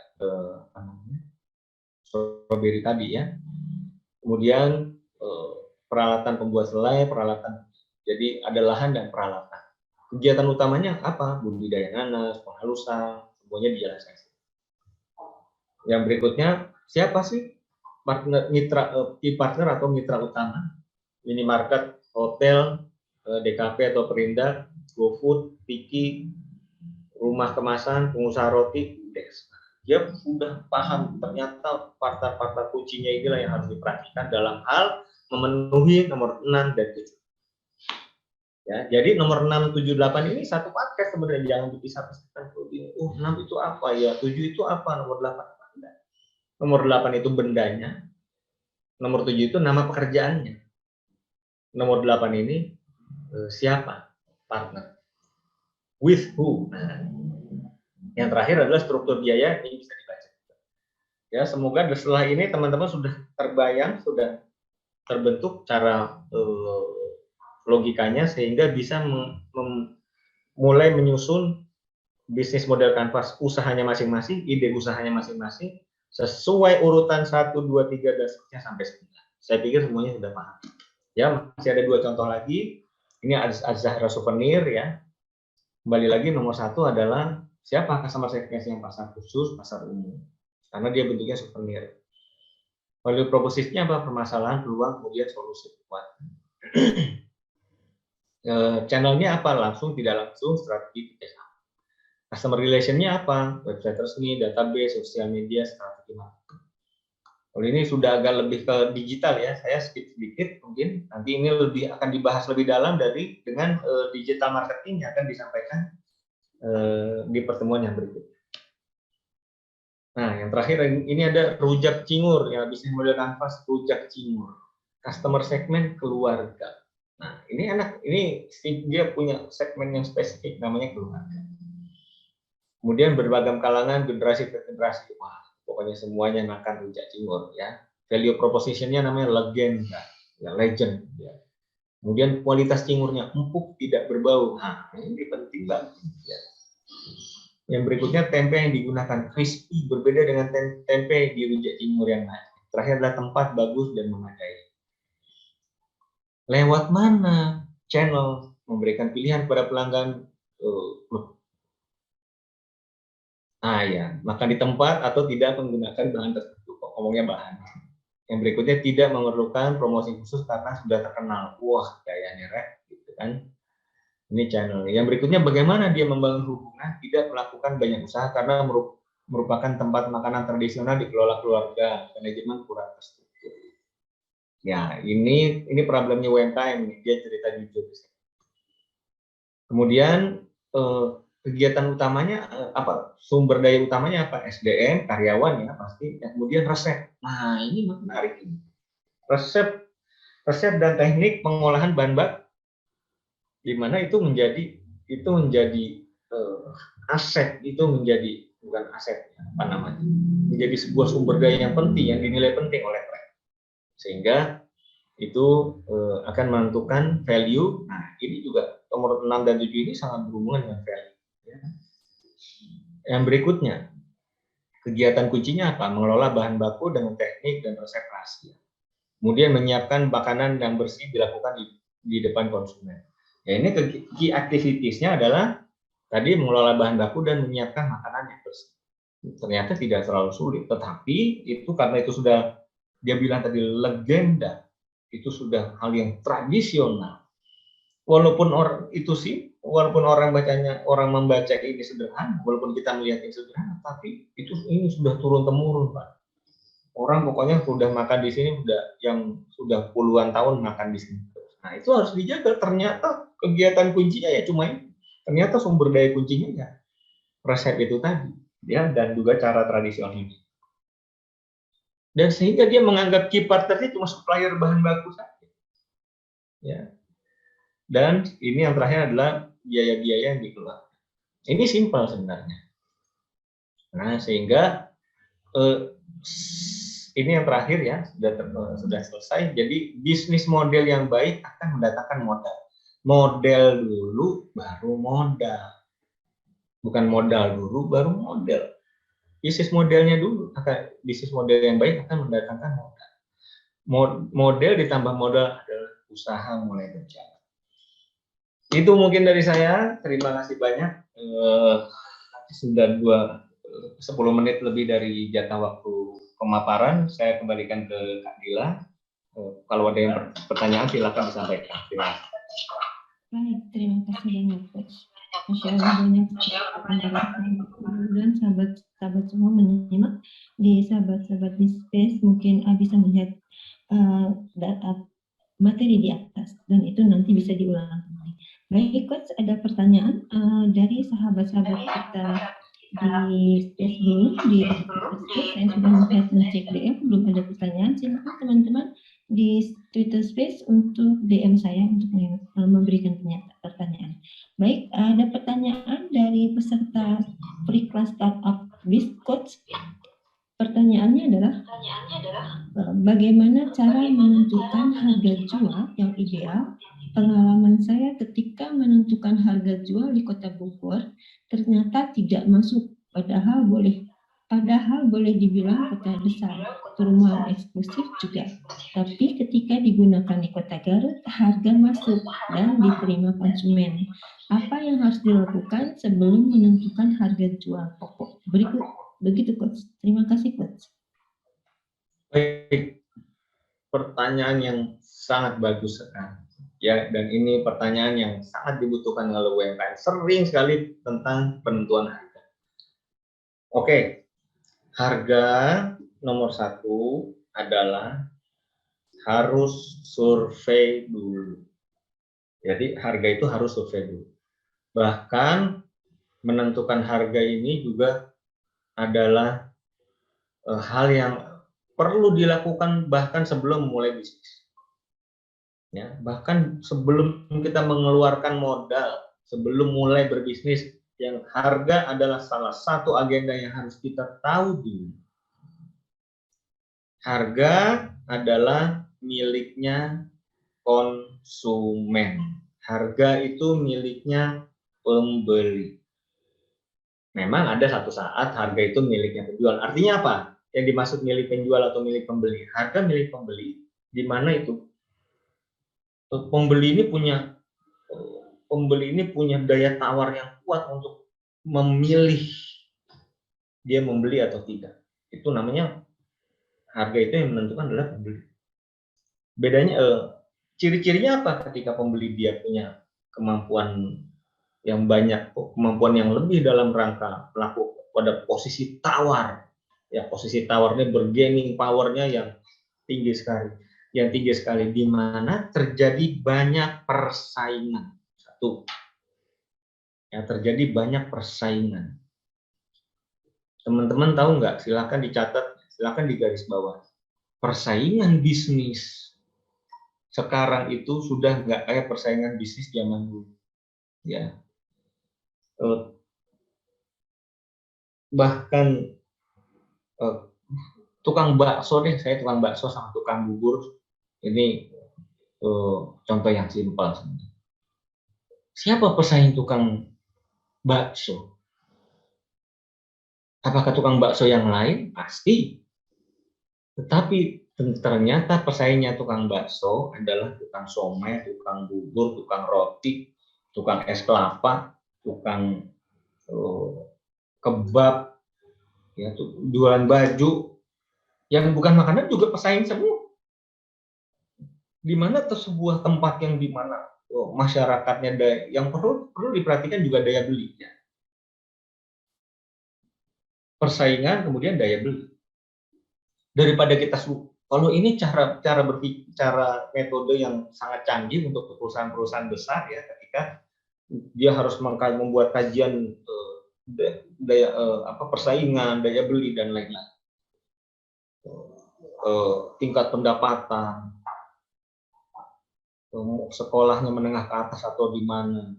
stroberi tadi ya. Kemudian peralatan pembuat selai, peralatan, jadi ada lahan dan peralatan. Kegiatan utamanya apa? Budidaya nanas, penghalusan, semuanya dijelaskan. Yang berikutnya, siapa sih partner mitra, key partner atau mitra utama? Minimarket, hotel, DKP atau Perindak, GoFood, Tiki, rumah kemasan, pengusaha roti, Dex. Dia sudah paham ternyata partner-partner kuncinya inilah yang harus diperhatikan dalam hal memenuhi nomor 6 dan 7. Ya, jadi nomor 6, 7, 8 ini satu paket sebenarnya, jangan dipisah-pisahkan. Oh, 6 itu apa ya? 7 itu apa? Nomor 8 apa? Nomor 8 itu bendanya. Nomor 7 itu nama pekerjaannya. Nomor 8 ini siapa? Partner. With who? Nah, yang terakhir adalah struktur biaya, ini bisa dibaca. Ya, semoga setelah ini teman-teman sudah terbayang, sudah terbentuk cara logikanya sehingga bisa mulai menyusun bisnis model kanvas usahanya masing-masing, ide usahanya masing-masing sesuai urutan 1, 2, 3 dan seterusnya sampai 9. Saya pikir semuanya sudah paham. Ya, masih ada 2 contoh lagi. Ini Az-Zahra Souvenir ya. Kembali lagi nomor 1 adalah siapa customer segment yang pasar khusus, pasar umum. Karena dia bentuknya souvenir. Value proposition-nya apa? Permasalahan, peluang, kemudian solusi kuat. Channel-nya apa? Langsung, tidak langsung, strategi, customer relation-nya apa? Website resmi, database, sosial media, strategi marketing. Kalau ini sudah agak lebih ke digital ya, saya skip sedikit mungkin. Nanti ini akan dibahas lebih dalam dengan digital marketing yang akan disampaikan di pertemuan yang berikutnya. Nah, yang terakhir ini ada rujak cingur ya, bisnis model kanvas rujak cingur. Customer segment keluarga. Nah, ini dia punya segmen yang spesifik namanya keluarga. Kemudian berbagai kalangan, generasi ke generasi. Wah, pokoknya semuanya makan rujak cingur ya. Value proposition-nya namanya legenda, ya legend ya. Kemudian kualitas cingurnya empuk, tidak berbau. Nah, ini penting banget ya. Yang berikutnya tempe yang digunakan crispy, berbeda dengan tempe di rujak cingur yang lain. Terakhir adalah tempat bagus dan memadai. Lewat mana channel memberikan pilihan kepada pelanggan? Ya, makan di tempat atau tidak menggunakan bahan tertentu. Ngomongnya bahan. Yang berikutnya tidak memerlukan promosi khusus karena sudah terkenal. Wah, kayaknya rek, gitu kan. Ini channel. Yang berikutnya bagaimana dia membangun hubungan, tidak melakukan banyak usaha karena merupakan tempat makanan tradisional dikelola keluarga, manajemen kurang terstruktur. Ya, ini problemnya UMKM nih, dia cerita jujur. Kemudian kegiatan utamanya apa? Sumber daya utamanya apa? SDM, karyawan ya pasti. Kemudian resep. Nah, ini menarik. Resep dan teknik pengolahan bahan baku, di mana itu menjadi aset, itu menjadi bukan aset, apa namanya? Menjadi sebuah sumber daya yang penting, yang dinilai penting oleh mereka. Sehingga itu akan menentukan value. Nah, ini juga nomor 6 dan 7 ini sangat berhubungan dengan value. Ya. Yang berikutnya, kegiatan kuncinya apa? Mengelola bahan baku dengan teknik dan resep rahasia. Kemudian menyiapkan makanan yang bersih dilakukan di depan konsumen. Ya, ini key activities-nya adalah tadi mengelola bahan baku dan menyiapkan makanan yang bersih. Ternyata tidak terlalu sulit, tetapi itu karena itu sudah dia bilang tadi legenda, itu sudah hal yang tradisional. Walaupun orang membaca ini sederhana, walaupun kita melihat ini sederhana, tapi ini sudah turun temurun, Pak. Orang pokoknya sudah makan di sini sudah puluhan tahun makan di sini. Nah, itu harus dijaga. Ternyata kegiatan kuncinya ya cuma ini. Ternyata sumber daya kuncinya ya resep itu tadi, ya, dan juga cara tradisional. Dan sehingga dia menganggap key partner cuma supplier bahan baku saja. Ya. Dan ini yang terakhir adalah biaya-biaya yang dikeluarkan. Ini simpel sebenarnya. Nah, sehingga ini yang terakhir ya, sudah selesai. Jadi bisnis model yang baik akan mendatangkan modal. Model dulu baru modal. Bukan modal dulu baru model. Bisnis modelnya dulu, bisnis model yang baik akan mendatangkan modal. Model ditambah modal adalah usaha mulai berjalan. Itu mungkin dari saya. Terima kasih banyak. Sudah 10 menit lebih dari jatah waktu pemaparan. Saya kembalikan ke Kak Dila. Kalau ada yang pertanyaan silakan disampaikan. Terima kasih. Baik, terima kasih banyak Coach. Masya Allah banyak pembahasan. Mudah-mudahan sahabat-sahabat semua menyimak di sahabat-sahabat di space mungkin bisa melihat materi di atas dan itu nanti bisa diulang kembali. Baik Coach, ada pertanyaan dari sahabat-sahabat kita di space dulu di space. Saya sudah ngecek DM, belum ada pertanyaan. Silakan teman-teman di Twitter Space untuk DM saya untuk memberikan pertanyaan. Baik, ada pertanyaan dari peserta Free Class Startup Biz Coach. Pertanyaannya adalah bagaimana cara menentukan harga jual yang ideal? Pengalaman saya ketika menentukan harga jual di Kota Bogor ternyata tidak masuk, padahal boleh dibilang kota besar, perumahan eksklusif juga. Tapi ketika digunakan di Kota Garut, harga masuk dan diterima konsumen. Apa yang harus dilakukan sebelum menentukan harga jual pokok? Begitu Coach. Terima kasih Coach. Baik, pertanyaan yang sangat bagus sekali. Ya, dan ini pertanyaan yang sangat dibutuhkan oleh UMKM. Sering sekali tentang penentuan harga. Oke, harga nomor 1 adalah harus survei dulu. Jadi harga itu harus survei dulu. Bahkan menentukan harga ini juga adalah hal yang perlu dilakukan bahkan sebelum mulai bisnis. Ya, bahkan sebelum kita mengeluarkan modal, sebelum mulai berbisnis, yang harga adalah salah satu agenda yang harus kita tahu dulu. Harga adalah miliknya konsumen. Harga itu miliknya pembeli. Memang ada satu saat harga itu miliknya penjual. Artinya apa? Yang dimaksud milik penjual atau milik pembeli? Harga milik pembeli, di mana itu pembeli ini punya daya tawar yang kuat untuk memilih dia membeli atau tidak. Itu namanya harga itu yang menentukan adalah pembeli. Bedanya ciri-cirinya apa ketika pembeli dia punya kemampuan yang banyak, kemampuan yang lebih dalam rangka pelaku pada posisi tawar. Ya, posisi tawarnya bargaining powernya yang tinggi sekali. Yang tinggi sekali di mana terjadi banyak persaingan. Satu. Ya, terjadi banyak persaingan. Teman-teman tahu nggak? Silakan dicatat, silakan digaris bawah. Persaingan bisnis sekarang itu sudah nggak kayak persaingan bisnis zaman dulu. Ya. Bahkan tukang bakso deh, saya tukang bakso sama tukang bubur. Ini contoh yang simpel. Siapa pesaing tukang bakso? Apakah tukang bakso yang lain? Pasti. Tetapi ternyata pesaingnya tukang bakso adalah tukang somai, tukang bubur, tukang roti, tukang es kelapa, tukang kebab, ya, jualan baju, yang bukan makanan juga pesaing semua. Di mana sebuah tempat yang di mana masyarakatnya yang perlu diperhatikan juga daya belinya. Persaingan kemudian daya beli. Daripada kita kalau ini cara metode yang sangat canggih untuk perusahaan-perusahaan besar ya, ketika dia harus membuat kajian persaingan, daya beli dan lain-lain. Tingkat pendapatan, sekolahnya menengah ke atas atau di mana,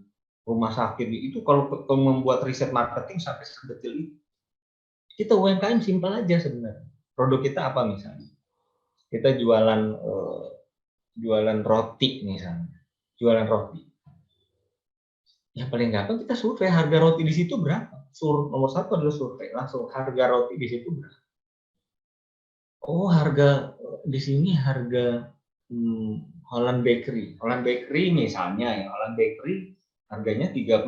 rumah sakit itu kalau membuat riset marketing sampai sedetil itu. Kita UMKM simpel aja sebenarnya. Produk kita apa misalnya? Kita jualan roti misalnya. Jualan roti. Ya paling gampang kita survei harga roti di situ berapa. Nomor 1 adalah survei. Langsung harga roti di situ berapa. Oh, harga di sini harga Holland Bakery. Holland Bakery misalnya ya, Holland Bakery harganya 30.000.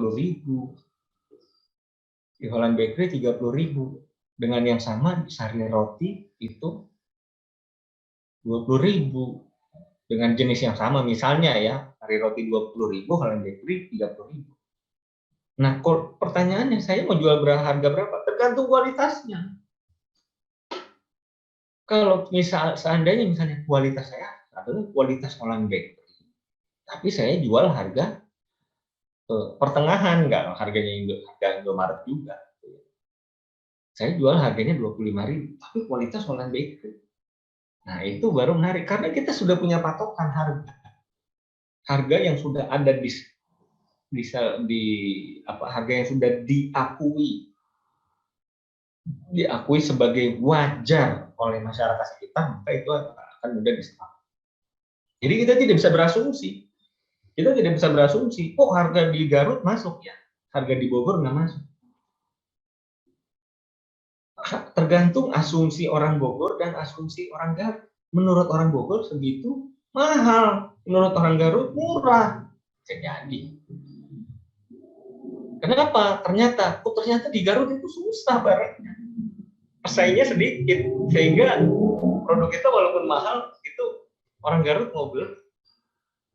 Di Holland Bakery 30.000. Dengan yang sama di Sari Roti itu 20.000. Dengan jenis yang sama, misalnya ya, Sari Roti 20.000, Holland Bakery 30.000. Nah, pertanyaannya, saya mau jual harga berapa? Tergantung kualitasnya. Kalau seandainya misalnya kualitas saya adalah kualitas Holland Bakery, tapi saya jual harga pertengahan, nggak harganya harga Indomaret juga. Saya jual harganya 25.000, tapi kualitas Holland Bakery. Nah, itu baru menarik karena kita sudah punya patokan harga. Harga yang sudah ada harga yang sudah diakui sebagai wajar oleh masyarakat sekitar, maka itu akan mudah diserap. Jadi kita tidak bisa berasumsi. Kita tidak bisa berasumsi, oh harga di Garut masuk ya, harga di Bogor nggak masuk. Tergantung asumsi orang Bogor dan asumsi orang Garut. Menurut orang Bogor segitu mahal, menurut orang Garut murah. Bisa jadi. Kenapa? Ternyata di Garut itu susah barangnya. Pesaingnya sedikit, sehingga produk kita walaupun mahal, itu orang Garut mau beli.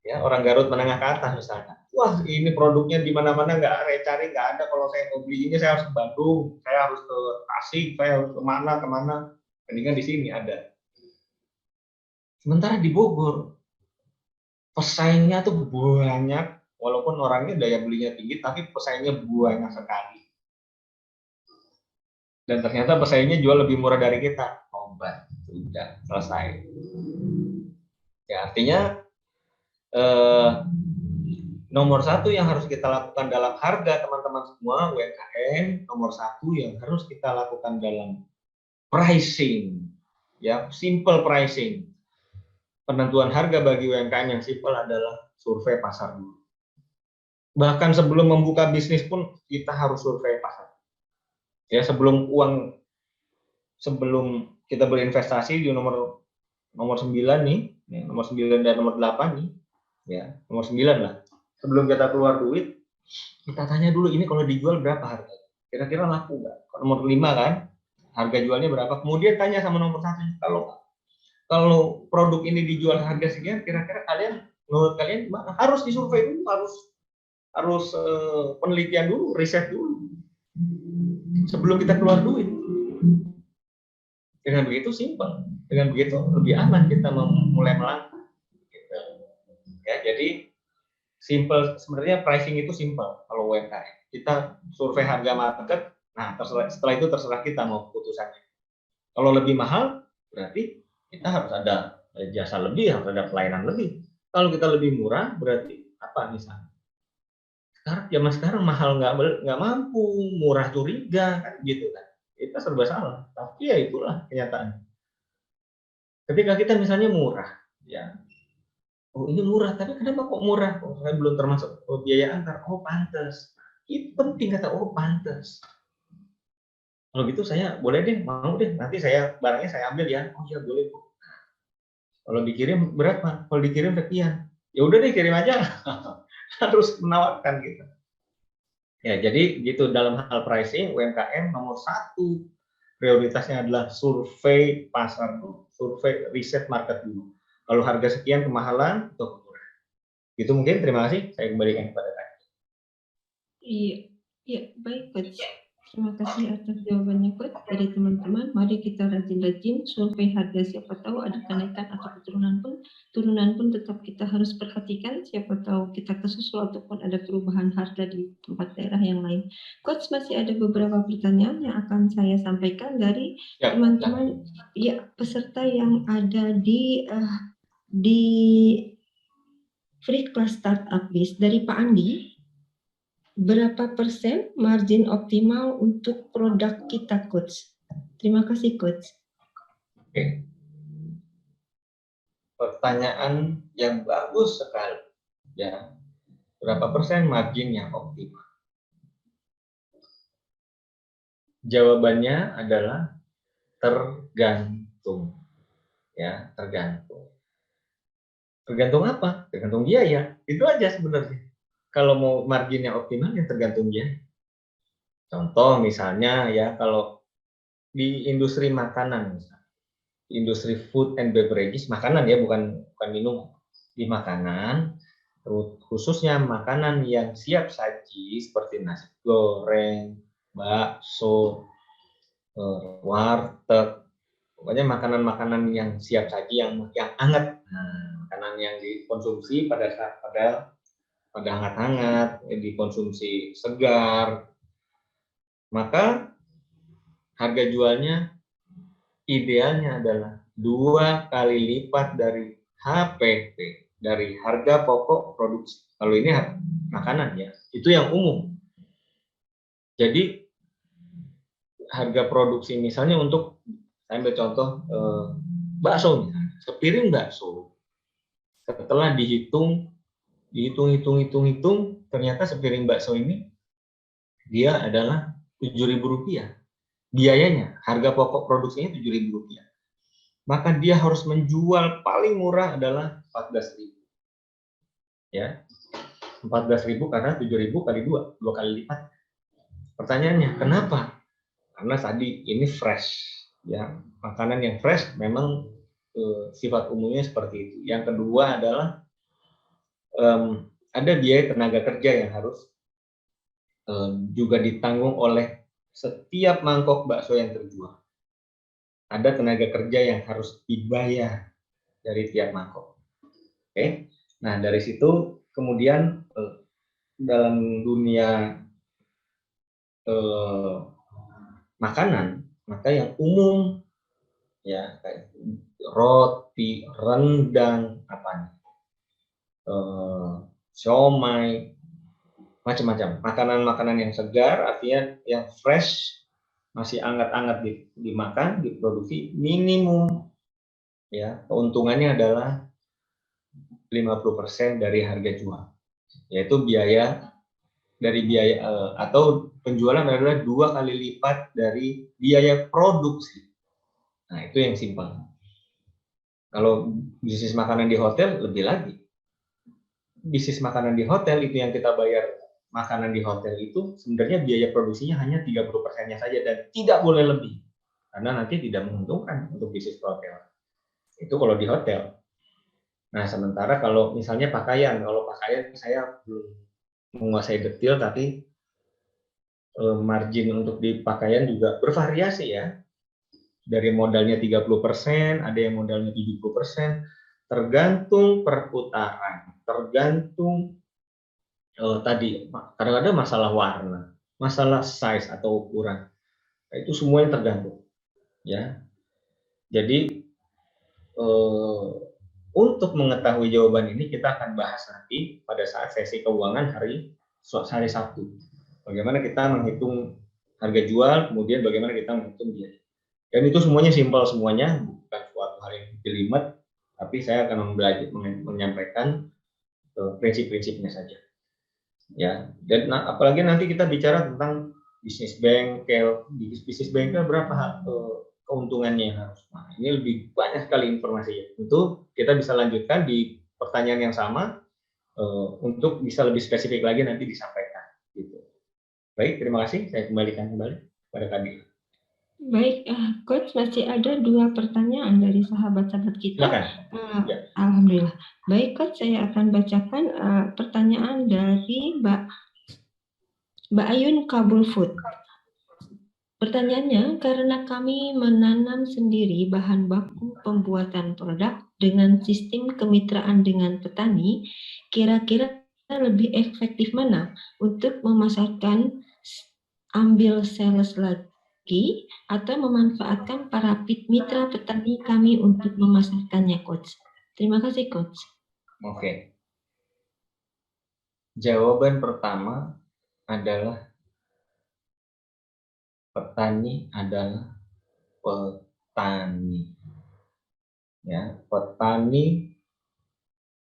Ya, orang Garut menengah ke atas misalnya. Wah, ini produknya di mana-mana nggak cari, nggak ada. Kalau saya mau beli ini, saya harus ke Bandung, saya harus ke Tasik, saya harus kemana. Mendingan di sini ada. Sementara di Bogor, pesaingnya tuh banyak, walaupun orangnya daya belinya tinggi, tapi pesaingnya banyak sekali. Dan ternyata pesaingnya jual lebih murah dari kita. Obat, sudah selesai. Ya, artinya nomor satu yang harus kita lakukan dalam harga, teman-teman semua UMKM, nomor satu yang harus kita lakukan dalam pricing, ya, simple pricing. Penentuan harga bagi UMKM yang simple adalah survei pasar dulu. Bahkan sebelum membuka bisnis pun kita harus survei pasar. Ya, sebelum kita berinvestasi di nomor 9 nih, nomor 9 dan nomor 8 nih, ya, nomor 9 lah. Sebelum kita keluar duit, kita tanya dulu ini kalau dijual berapa harga? Kira-kira laku nggak? Nomor 5 kan, harga jualnya berapa? Kemudian tanya sama nomor 1, kalau produk ini dijual harga sekian, kira-kira menurut kalian gimana? Harus disurvei dulu, harus penelitian dulu, riset dulu, sebelum kita keluar duit. Dengan begitu simpel, dengan begitu lebih aman kita mulai melangkah. Gitu. Ya, jadi simple, sebenarnya pricing itu simple kalau UMKM. Kita survei harga market, nah setelah itu terserah kita mau keputusannya. Kalau lebih mahal, berarti kita harus ada jasa lebih, harus ada pelayanan lebih. Kalau kita lebih murah, berarti apa misalnya? Sekarang mahal nggak mampu, murah curiga, kan gitu kan. Kita serba salah, tapi ya itulah kenyataan. Ketika kita misalnya murah, ya, oh ini murah, tapi kenapa kok murah? Oh, saya belum termasuk biaya antar. Oh pantas, itu penting kata, oh pantas. Kalau gitu saya boleh deh, mau deh, nanti barangnya saya ambil ya. Oh iya boleh Bu. Kalau dikirim berapa? Kalau dikirim sekian. Ya udah deh kirim aja. Harus menawarkan gitu. Ya, jadi gitu dalam hal pricing UMKM nomor 1 prioritasnya adalah survei pasar dulu, survei riset market dulu. Kalau harga sekian kemahalan atau murah. Itu mungkin, terima kasih, saya kembalikan kepada Kak. Iya, baik Coach. Terima kasih atas jawabannya Coach dari teman-teman. Mari kita rajin-rajin survei harga, siapa tahu ada kenaikan atau turunan pun tetap kita harus perhatikan, siapa tahu kita kesusul ataupun ada perubahan harga di tempat daerah yang lain. Coach, masih ada beberapa pertanyaan yang akan saya sampaikan dari teman-teman ya, peserta yang ada di Free Class Startup Biz. Dari Pak Andi, berapa persen margin optimal untuk produk kita, Coach? Terima kasih, Coach. Oke. Pertanyaan yang bagus sekali. Ya, berapa persen margin yang optimal? Jawabannya adalah tergantung. Ya, tergantung. Tergantung apa? Tergantung biaya. Itu aja sebenarnya. kalau mau marginnya optimal ya tergantung dia. Contoh misalnya ya kalau di industri makanan, industri food and beverages, makanan ya bukan minum, di makanan, khususnya makanan yang siap saji seperti nasi goreng, bakso, warteg, pokoknya makanan-makanan yang siap saji yang hangat, makanan yang dikonsumsi pada hangat-hangat, dikonsumsi segar, maka harga jualnya idealnya adalah 2 kali lipat dari HPP, dari harga pokok produksi. Kalau ini makanan ya, itu yang umum. Jadi harga produksi misalnya untuk, saya ambil contoh bakso misalnya, sepiring bakso, setelah dihitung, ternyata sepiring bakso ini dia adalah Rp7.000. Biayanya, harga pokok produksinya Rp7.000. Maka dia harus menjual paling murah adalah Rp14.000. Ya. Rp14.000 karena Rp7.000 kali 2 kali lipat. Pertanyaannya, kenapa? Karena tadi ini fresh, ya. Makanan yang fresh memang sifat umumnya seperti itu. Yang kedua adalah ada biaya tenaga kerja yang harus juga ditanggung oleh setiap mangkok bakso yang terjual. Ada tenaga kerja yang harus dibayar dari tiap mangkok. Oke. Nah, dari situ kemudian dalam dunia makanan, maka yang umum ya kayak roti, rendang, siomay, macam-macam. Makanan-makanan yang segar, artinya yang fresh, masih hangat-hangat dimakan, diproduksi, minimum ya keuntungannya adalah 50% dari harga jual, yaitu biaya atau penjualan adalah 2 kali lipat dari biaya produksi. Nah, itu yang simpel. Kalau bisnis makanan di hotel lebih lagi. Bisnis makanan di hotel itu yang kita bayar makanan di hotel itu sebenarnya biaya produksinya hanya 30%-nya saja dan tidak boleh lebih. Karena nanti tidak menguntungkan untuk bisnis hotel. Itu kalau di hotel. Nah, sementara kalau misalnya pakaian, saya belum menguasai detail, tapi margin untuk di pakaian juga bervariasi ya. Dari modalnya 30%, ada yang modalnya 70%, tergantung perputaran, tergantung tadi kadang-kadang masalah warna, masalah size atau ukuran. Nah, itu semuanya tergantung. Ya. Jadi untuk mengetahui jawaban ini kita akan bahas nanti pada saat sesi keuangan hari Sabtu. Bagaimana kita menghitung harga jual, kemudian bagaimana kita menghitung biaya. Dan itu semuanya simpel semuanya, bukan suatu hal yang jelimet, tapi saya akan menyampaikan prinsip-prinsipnya saja. Ya, dan apalagi nanti kita bicara tentang bisnis bengkel, berapa keuntungannya yang harus. Nah, ini lebih banyak sekali informasinya. Tentu kita bisa lanjutkan di pertanyaan yang sama untuk bisa lebih spesifik lagi nanti disampaikan. Gitu. Baik, terima kasih. Saya kembalikan kembali kepada Kak Dila. Baik, Coach, masih ada 2 pertanyaan dari sahabat-sahabat kita. Ya. Alhamdulillah. Baik, Coach, saya akan bacakan pertanyaan dari Mbak Ayun Kabul Food. Pertanyaannya, karena kami menanam sendiri bahan baku pembuatan produk dengan sistem kemitraan dengan petani, kira-kira lebih efektif mana untuk memasarkan ambil sales lagi atau memanfaatkan para mitra petani kami untuk memasarkannya, Coach? Terima kasih, Coach. Oke. Jawaban pertama adalah petani adalah petani. Ya, petani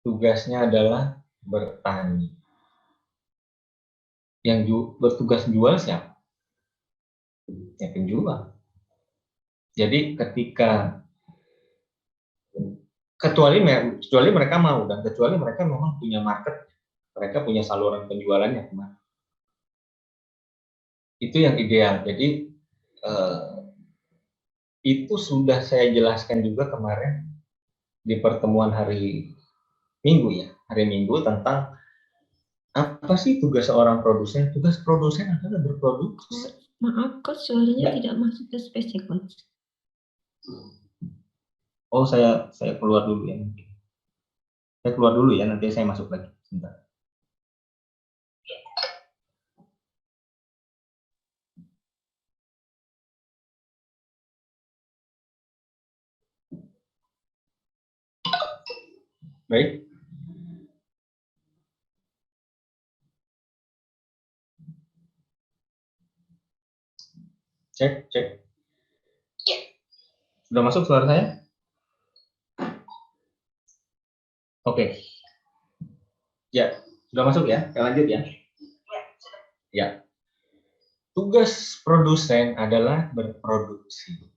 tugasnya adalah bertani. Yang bertugas jual siapa? Ya, penjual. Jadi ketika kecuali mereka mau dan kecuali mereka memang punya market, mereka punya saluran penjualannya kemana. Itu yang ideal. Jadi itu sudah saya jelaskan juga kemarin di pertemuan hari Minggu ya, hari Minggu, tentang apa sih tugas seorang produsen. Tugas produsen adalah berproduksi. Maaf, Coach, suaranya Ya. tidak masuk ke space ya, Coach. Oh, saya keluar dulu ya. Saya keluar dulu ya, nanti saya masuk lagi. Sebentar. Baik. Cek. Sudah masuk suara saya? Oke. Ya, sudah masuk ya. Saya lanjut ya. Ya. Tugas produsen adalah berproduksi.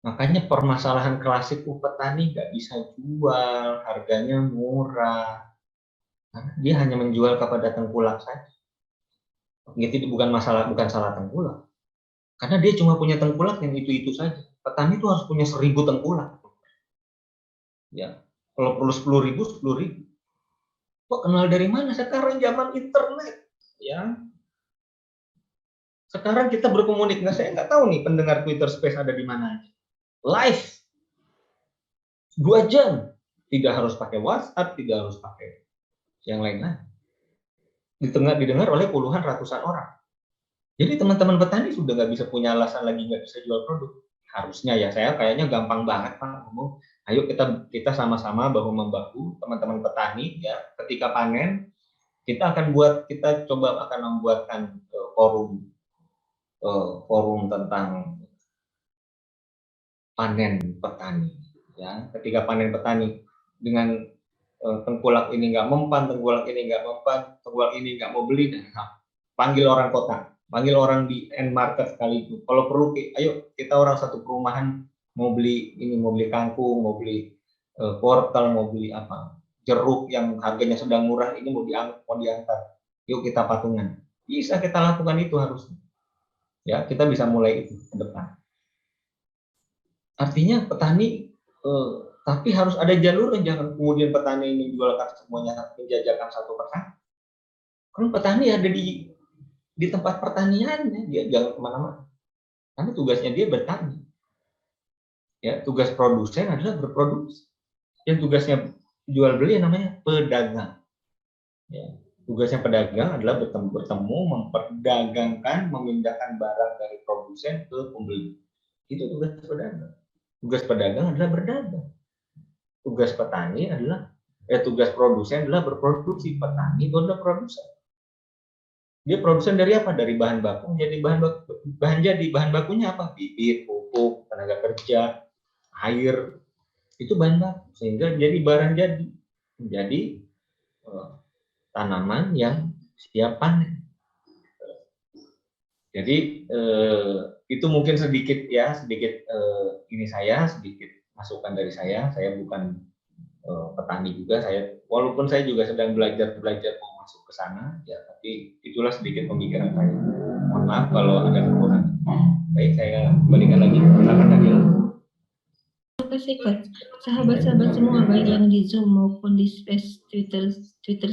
Makanya permasalahan klasik, petani nggak bisa jual, harganya murah. Karena dia hanya menjual kepada tengkulak saja. Itu bukan salah tengkulak. Karena dia cuma punya tengkulak yang itu saja. Petani itu harus punya 1000 tengkulak. Ya, kalau perlu 10.000, 10.000. Kok kenal dari mana? Sekarang zaman internet. Ya, sekarang kita berkomunikasi. Saya nggak tahu nih pendengar Twitter Space ada di mana aja. Live 2 jam, tidak harus pakai WhatsApp, tidak harus pakai yang lain-lain. Didengar oleh puluhan ratusan orang. Jadi teman-teman petani sudah nggak bisa punya alasan lagi nggak bisa jual produk. Harusnya ya, saya kayaknya gampang banget Pak ngomong. Ayo kita sama-sama bahu membahu, teman-teman petani ya. Ketika panen kita coba akan membuatkan forum tentang panen petani. Ya, ketika panen petani dengan tengkulak ini nggak mempan, tengkulak ini nggak mempan, tengkulak ini nggak mau beli, nah, panggil orang kota, panggil orang di end market sekaligus. Kalau perlu, ayo kita orang satu perumahan mau beli ini, mau beli kangkung, mau beli wortel, mau beli apa, jeruk yang harganya sedang murah ini mau diantar. Yuk kita patungan. Bisa kita lakukan itu harusnya. Ya, kita bisa mulai itu ke depan. Artinya petani tapi harus ada jalur, jangan kemudian petani ini jualkan semuanya menjajakan satu persatu. Kan petani ada di tempat pertaniannya, dia jangan kemana-mana. Karena tugasnya dia bertani. Ya, tugas produsen adalah berproduksi. Yang tugasnya jual beli namanya pedagang. Ya, tugasnya pedagang adalah bertemu, memperdagangkan, memindahkan barang dari produsen ke pembeli. Itu tugas pedagang. Tugas pedagang adalah berdagang. Tugas petani adalah tugas produsen adalah berproduksi. Petani itu adalah produsen. Dia produsen dari apa? Dari bahan baku menjadi bahan bakunya apa? Bibit, pupuk, tenaga kerja, air, itu bahan baku sehingga jadi barang menjadi tanaman yang siap panen. Jadi itu mungkin sedikit ini sedikit masukan dari saya. Saya bukan petani juga, walaupun saya juga sedang belajar mau masuk ke sana, ya, tapi itulah sedikit pemikiran saya. Mohon maaf kalau ada kekurangan. Baik, saya kembalikan lagi. Silakan Daniel. Terima kasih Coach. Sahabat-sahabat semua, baik yang di Zoom maupun di Space Twitter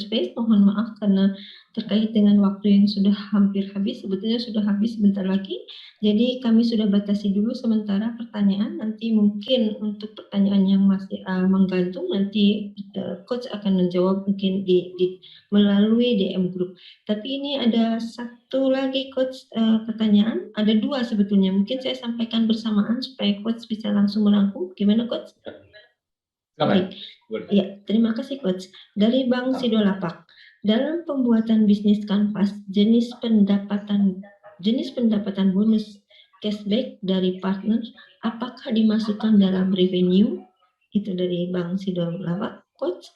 Space, mohon maaf karena terkait dengan waktu yang sudah hampir habis, sebetulnya sudah habis sebentar lagi. Jadi kami sudah batasi dulu sementara pertanyaan, nanti mungkin untuk pertanyaan yang masih menggantung, nanti Coach akan menjawab mungkin melalui DM group. Tapi ini ada satu lagi Coach pertanyaan, ada 2 sebetulnya, mungkin saya sampaikan bersamaan supaya Coach bisa langsung merangkum. Gimana Coach? Baik. Ya, terima kasih Coach. Dari Bang Sidolapak, dalam pembuatan bisnis kanvas, jenis pendapatan bonus cashback dari partner, apakah dimasukkan dalam revenue? Itu dari Bang Sidolapak, Coach.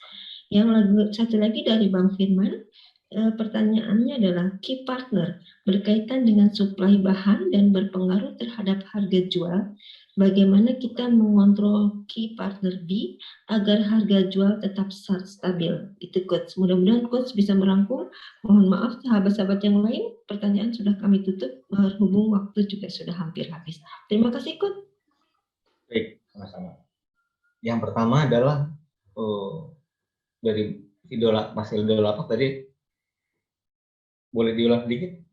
Yang satu lagi dari Bang Firman, pertanyaannya adalah key partner berkaitan dengan suplai bahan dan berpengaruh terhadap harga jual. bagaimana kita mengontrol key partner B agar harga jual tetap stabil. Itu Coach. Mudah-mudahan Coach bisa merangkum. Mohon maaf sahabat-sahabat yang lain, pertanyaan sudah kami tutup berhubung waktu juga sudah hampir habis. Terima kasih Coach. Baik, sama-sama. Yang pertama adalah dari Mas Idolapak tadi, boleh diulang sedikit?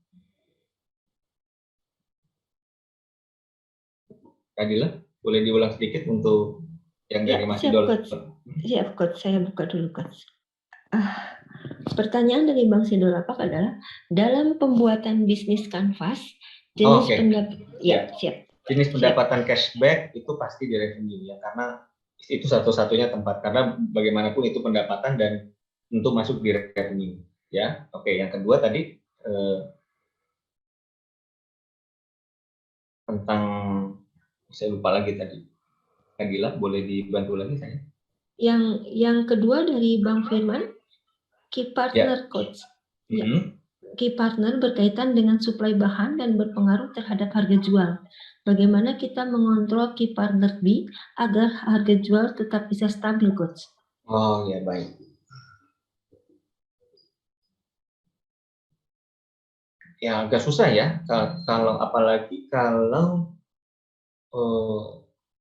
Kadila, boleh diulang sedikit untuk yang dari Mas Idolapak? Siap Coach, saya buka dulu Coach. Pertanyaan dari Bang Sidolapak adalah dalam pembuatan bisnis kanvas jenis jenis pendapatan cashback itu pasti di revenue ya, karena itu satu-satunya tempat, karena bagaimanapun itu pendapatan dan untuk masuk di revenue ya. Oke, yang kedua tadi tentang, saya lupa lagi tadi. Kadila, boleh dibantu lagi saya? Yang kedua dari Bang Firman, key partner Coach. Key partner berkaitan dengan suplai bahan dan berpengaruh terhadap harga jual. Bagaimana kita mengontrol key partner B agar harga jual tetap bisa stabil, Coach? Oh ya, baik. Ya agak susah ya, apalagi kalau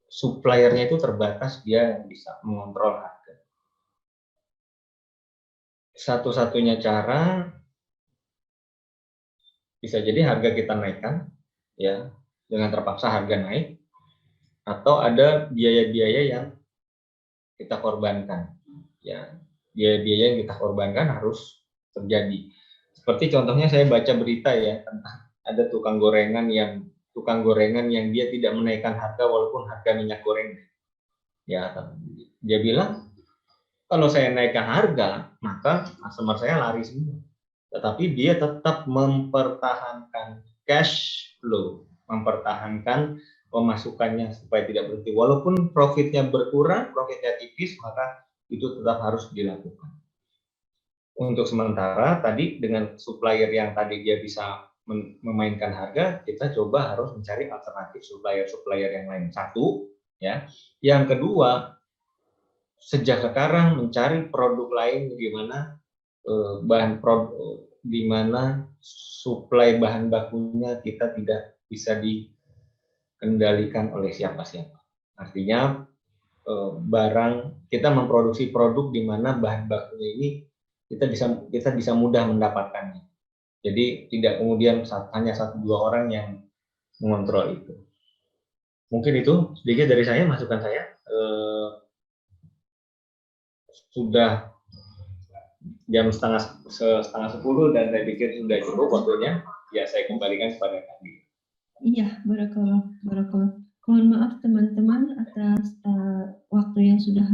suppliernya itu terbatas, dia bisa mengontrol harga. Satu-satunya cara bisa jadi harga kita naikkan, ya, dengan terpaksa harga naik, atau ada biaya-biaya yang kita korbankan, ya, biaya-biaya yang kita korbankan harus terjadi. Seperti contohnya saya baca berita ya, tentang ada tukang gorengan yang dia tidak menaikkan harga walaupun harga minyak goreng. Ya, dia bilang kalau saya naikkan harga maka customer saya lari semua. Tetapi dia tetap mempertahankan cash flow, mempertahankan pemasukannya supaya tidak berhenti. Walaupun profitnya berkurang, profitnya tipis, maka itu tetap harus dilakukan. Untuk sementara tadi dengan supplier yang tadi dia bisa memainkan harga, kita coba harus mencari alternatif supplier yang lain. Satu, ya. Yang kedua, sejak sekarang mencari produk lain di mana di mana suplai bahan bakunya kita tidak bisa dikendalikan oleh siapa-siapa. Artinya kita memproduksi produk di mana bahan bakunya ini kita bisa mudah mendapatkannya. Jadi tidak kemudian hanya 1-2 orang yang mengontrol itu. Mungkin itu sedikit dari saya, masukan saya. Sudah jam setengah 10 dan saya pikir sudah cukup waktunya. Ya, saya kembalikan kepada kami. Iya, barakallah. Mohon maaf teman-teman atas waktu yang sudah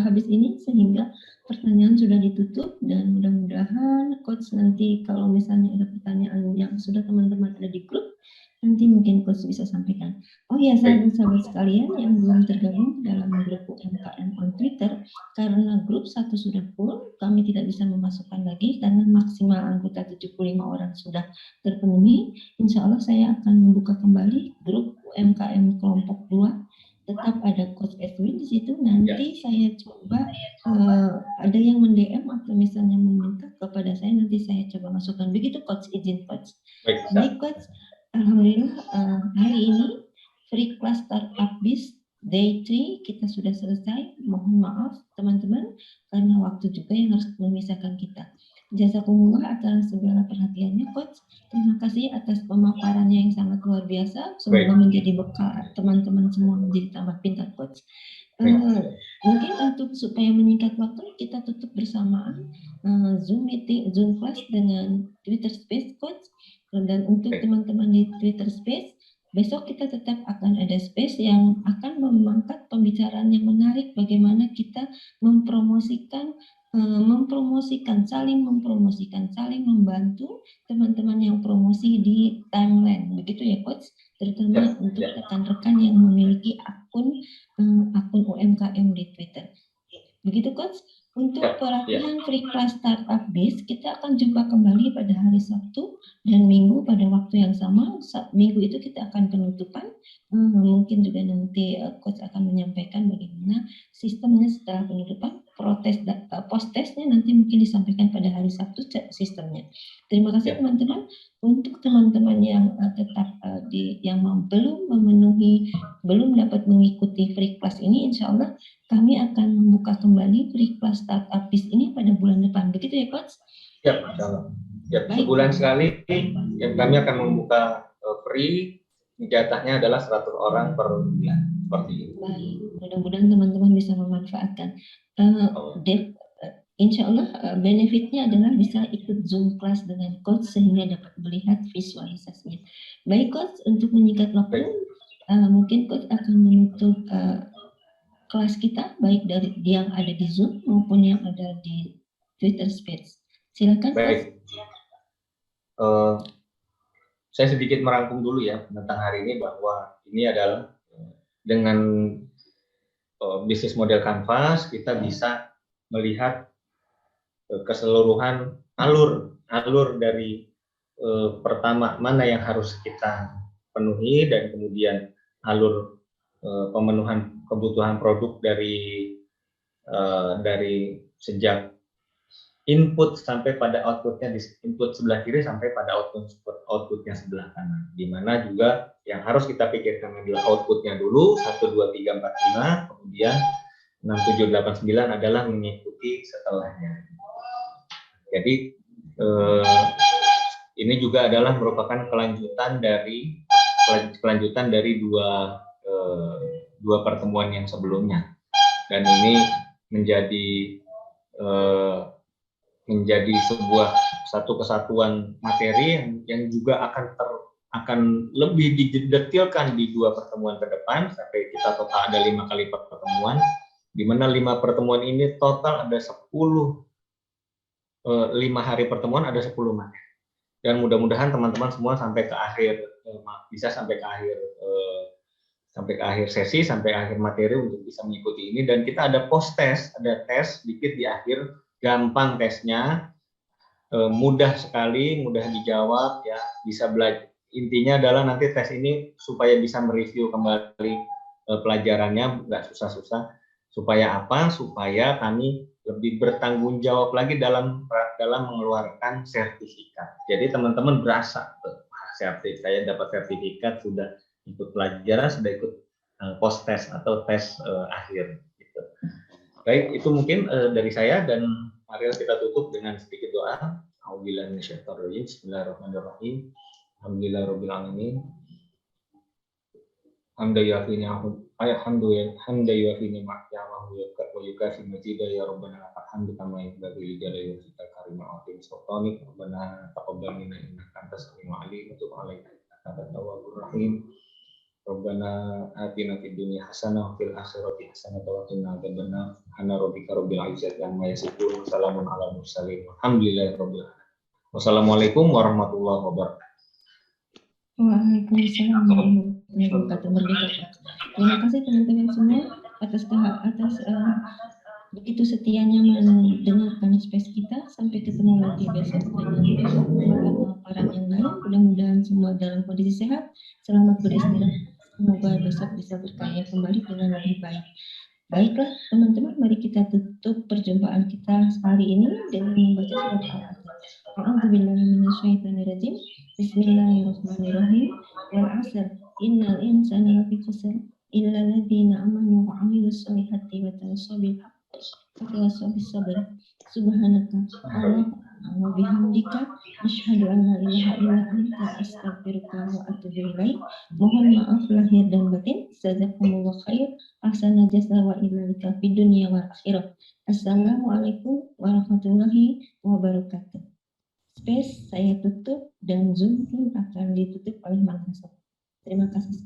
habis ini, sehingga pertanyaan sudah ditutup, dan mudah-mudahan Coach nanti kalau misalnya ada pertanyaan yang sudah teman-teman ada di grup, nanti mungkin Coach bisa sampaikan. Oh ya, sahabat-sahabat sekalian yang belum tergabung dalam grup UMKM on Twitter, karena grup 1 sudah full, kami tidak bisa memasukkan lagi karena maksimal anggota 75 orang sudah terpenuhi. Insya Allah saya akan membuka kembali grup UMKM kelompok 2. Tetap ada Coach Edwin di situ. Nanti saya coba ada yang mendm atau misalnya meminta kepada saya, nanti saya coba masukkan. Begitu Coach, izin Coach. Baik Coach, alhamdulillah hari ini free class startup biz day 3 kita sudah selesai. Mohon maaf teman-teman karena waktu juga yang harus memisahkan kita. Jazakumullah atas segala perhatiannya Coach. Terima kasih atas pemaparannya yang sangat luar biasa. Semoga menjadi bekal teman-teman semua menjadi tambah pintar Coach. Mungkin untuk supaya menyingkat waktu, kita tutup bersamaan Zoom meeting, Zoom class dengan Twitter Space Coach. Dan untuk teman-teman di Twitter Space, besok kita tetap akan ada space yang akan mengangkat pembicaraan yang menarik, bagaimana kita saling mempromosikan, saling membantu teman-teman yang promosi di timeline, begitu ya Coach, terutama untuk rekan-rekan yang memiliki akun UMKM di Twitter. Begitu Coach. Untuk Ya, pelatihan free class startup base, kita akan jumpa kembali pada hari Sabtu dan Minggu pada waktu yang sama. Minggu itu kita akan penutupan. Mungkin juga nanti coach akan menyampaikan bagaimana sistemnya setelah penutupan. Post testnya nanti mungkin disampaikan pada hari Sabtu sistemnya. Terima kasih Ya. teman-teman. Untuk teman-teman yang tetap yang belum dapat mengikuti free class ini, insya Allah kami akan membuka kembali free class startup bis ini pada bulan depan. Begitu ya, Coach? Ya, insya Allah. Ya, Baik. sebulan sekali yang kami akan membuka free, jatahnya adalah 100 orang per bulan. Seperti itu. Baik, mudah-mudahan teman-teman bisa memanfaatkan. Insya Allah benefitnya adalah bisa ikut Zoom class dengan Coach sehingga dapat melihat visualisasinya. Baik, Coach, untuk menyingkat waktu, mungkin Coach akan menutup kelas kita, baik dari yang ada di Zoom maupun yang ada di Twitter Space. Silakan. Baik. Saya sedikit merangkum dulu ya tentang hari ini, bahwa ini adalah dengan bisnis model Canvas kita bisa melihat keseluruhan alur dari pertama mana yang harus kita penuhi, dan kemudian alur pemenuhan kebutuhan produk dari sejak input sampai pada outputnya, di input sebelah kiri sampai pada outputnya sebelah kanan, di mana juga yang harus kita pikirkan adalah outputnya dulu 1, 2, 3, 4, 5, kemudian 6, 7, 8, 9 adalah mengikuti setelahnya. Jadi ini juga adalah merupakan kelanjutan dari dua pertemuan yang sebelumnya, dan ini menjadi satu kesatuan materi yang juga akan lebih didetilkan di 2 pertemuan ke depan, sampai kita total ada 5 kali pertemuan, di mana 5 pertemuan ini total ada 5 hari pertemuan ada 10 materi. Dan mudah-mudahan teman-teman semua sampai ke akhir sesi, sampai akhir materi untuk bisa mengikuti ini. Dan kita ada post test, ada tes dikit di akhir, gampang tesnya, mudah sekali, mudah dijawab ya, bisa belajar. Intinya adalah nanti tes ini supaya bisa mereview kembali pelajarannya, nggak susah-susah. Supaya apa? Supaya kami lebih bertanggung jawab lagi dalam mengeluarkan sertifikat. Jadi teman-teman berasa, saya dapat sertifikat, sudah ikut pelajaran, sudah ikut post test atau tes akhir. Gitu. Baik, itu mungkin dari saya, dan mari kita tutup dengan sedikit doa. A'udzubillahi minasyaitonir rajim. Bismillahirrahmanirrahim. Alhamdulillahirabbil alamin. Hamdan yu'afini hamdan yu'afini ma'yamahu wa yukafi mazida ya rabbana lakal hamdu kama yanbaghi li jalali wajhikal karim wa azim sultanik. Rabbana taqabbal minna innaka antas samiul alim wa tub 'alaina innaka antat tawwabur rahim. Rabbana atina fid dunya hasanah wa fil akhirati hasanah wa qina adzabannar. Subhana rabbika rabbil izzati amma yasifun. Wassalamun ala mursalin. Alhamdulillahi rabbil alamin. Wassalamualaikum warahmatullahi wabarakatuh. Waalaikumsalam warahmatullahi wabarakatuh. Terima kasih teman-teman semua atas begitu setianya mendengarkan space kita. Sampai ketemu lagi besok dengan pemaparan yang lain. Mudah-mudahan semua dalam kondisi sehat, selamat beristirahat. Semoga besok bisa berkarya kembali dengan lebih baik. Baiklah teman-teman, mari kita tutup perjumpaan kita hari ini dengan membaca surat Al-Asr. A'udzubillahi minasyaitonirrajim. Bismillahirrahmanirrahim. Wal 'asr innal insana lafi khusr illa alladziina aamanu wa 'amilus shalihati wa tawassaw bil haqqi wa tawassaw bis sabr. Subhanaka Allahumma wa bihamdika asyhadu an la ilaha illa anta astaghfiruka wa atubu ilaik. Mohon maaf lahir dan batin. Jazakumullah khair. Ahsana jazaa wa ilaika fid dunya wal akhirah. Assalamualaikum warahmatullahi wabarakatuh. Space saya tutup dan Zoom pun akan ditutup oleh Mang Hasan. Terima kasih.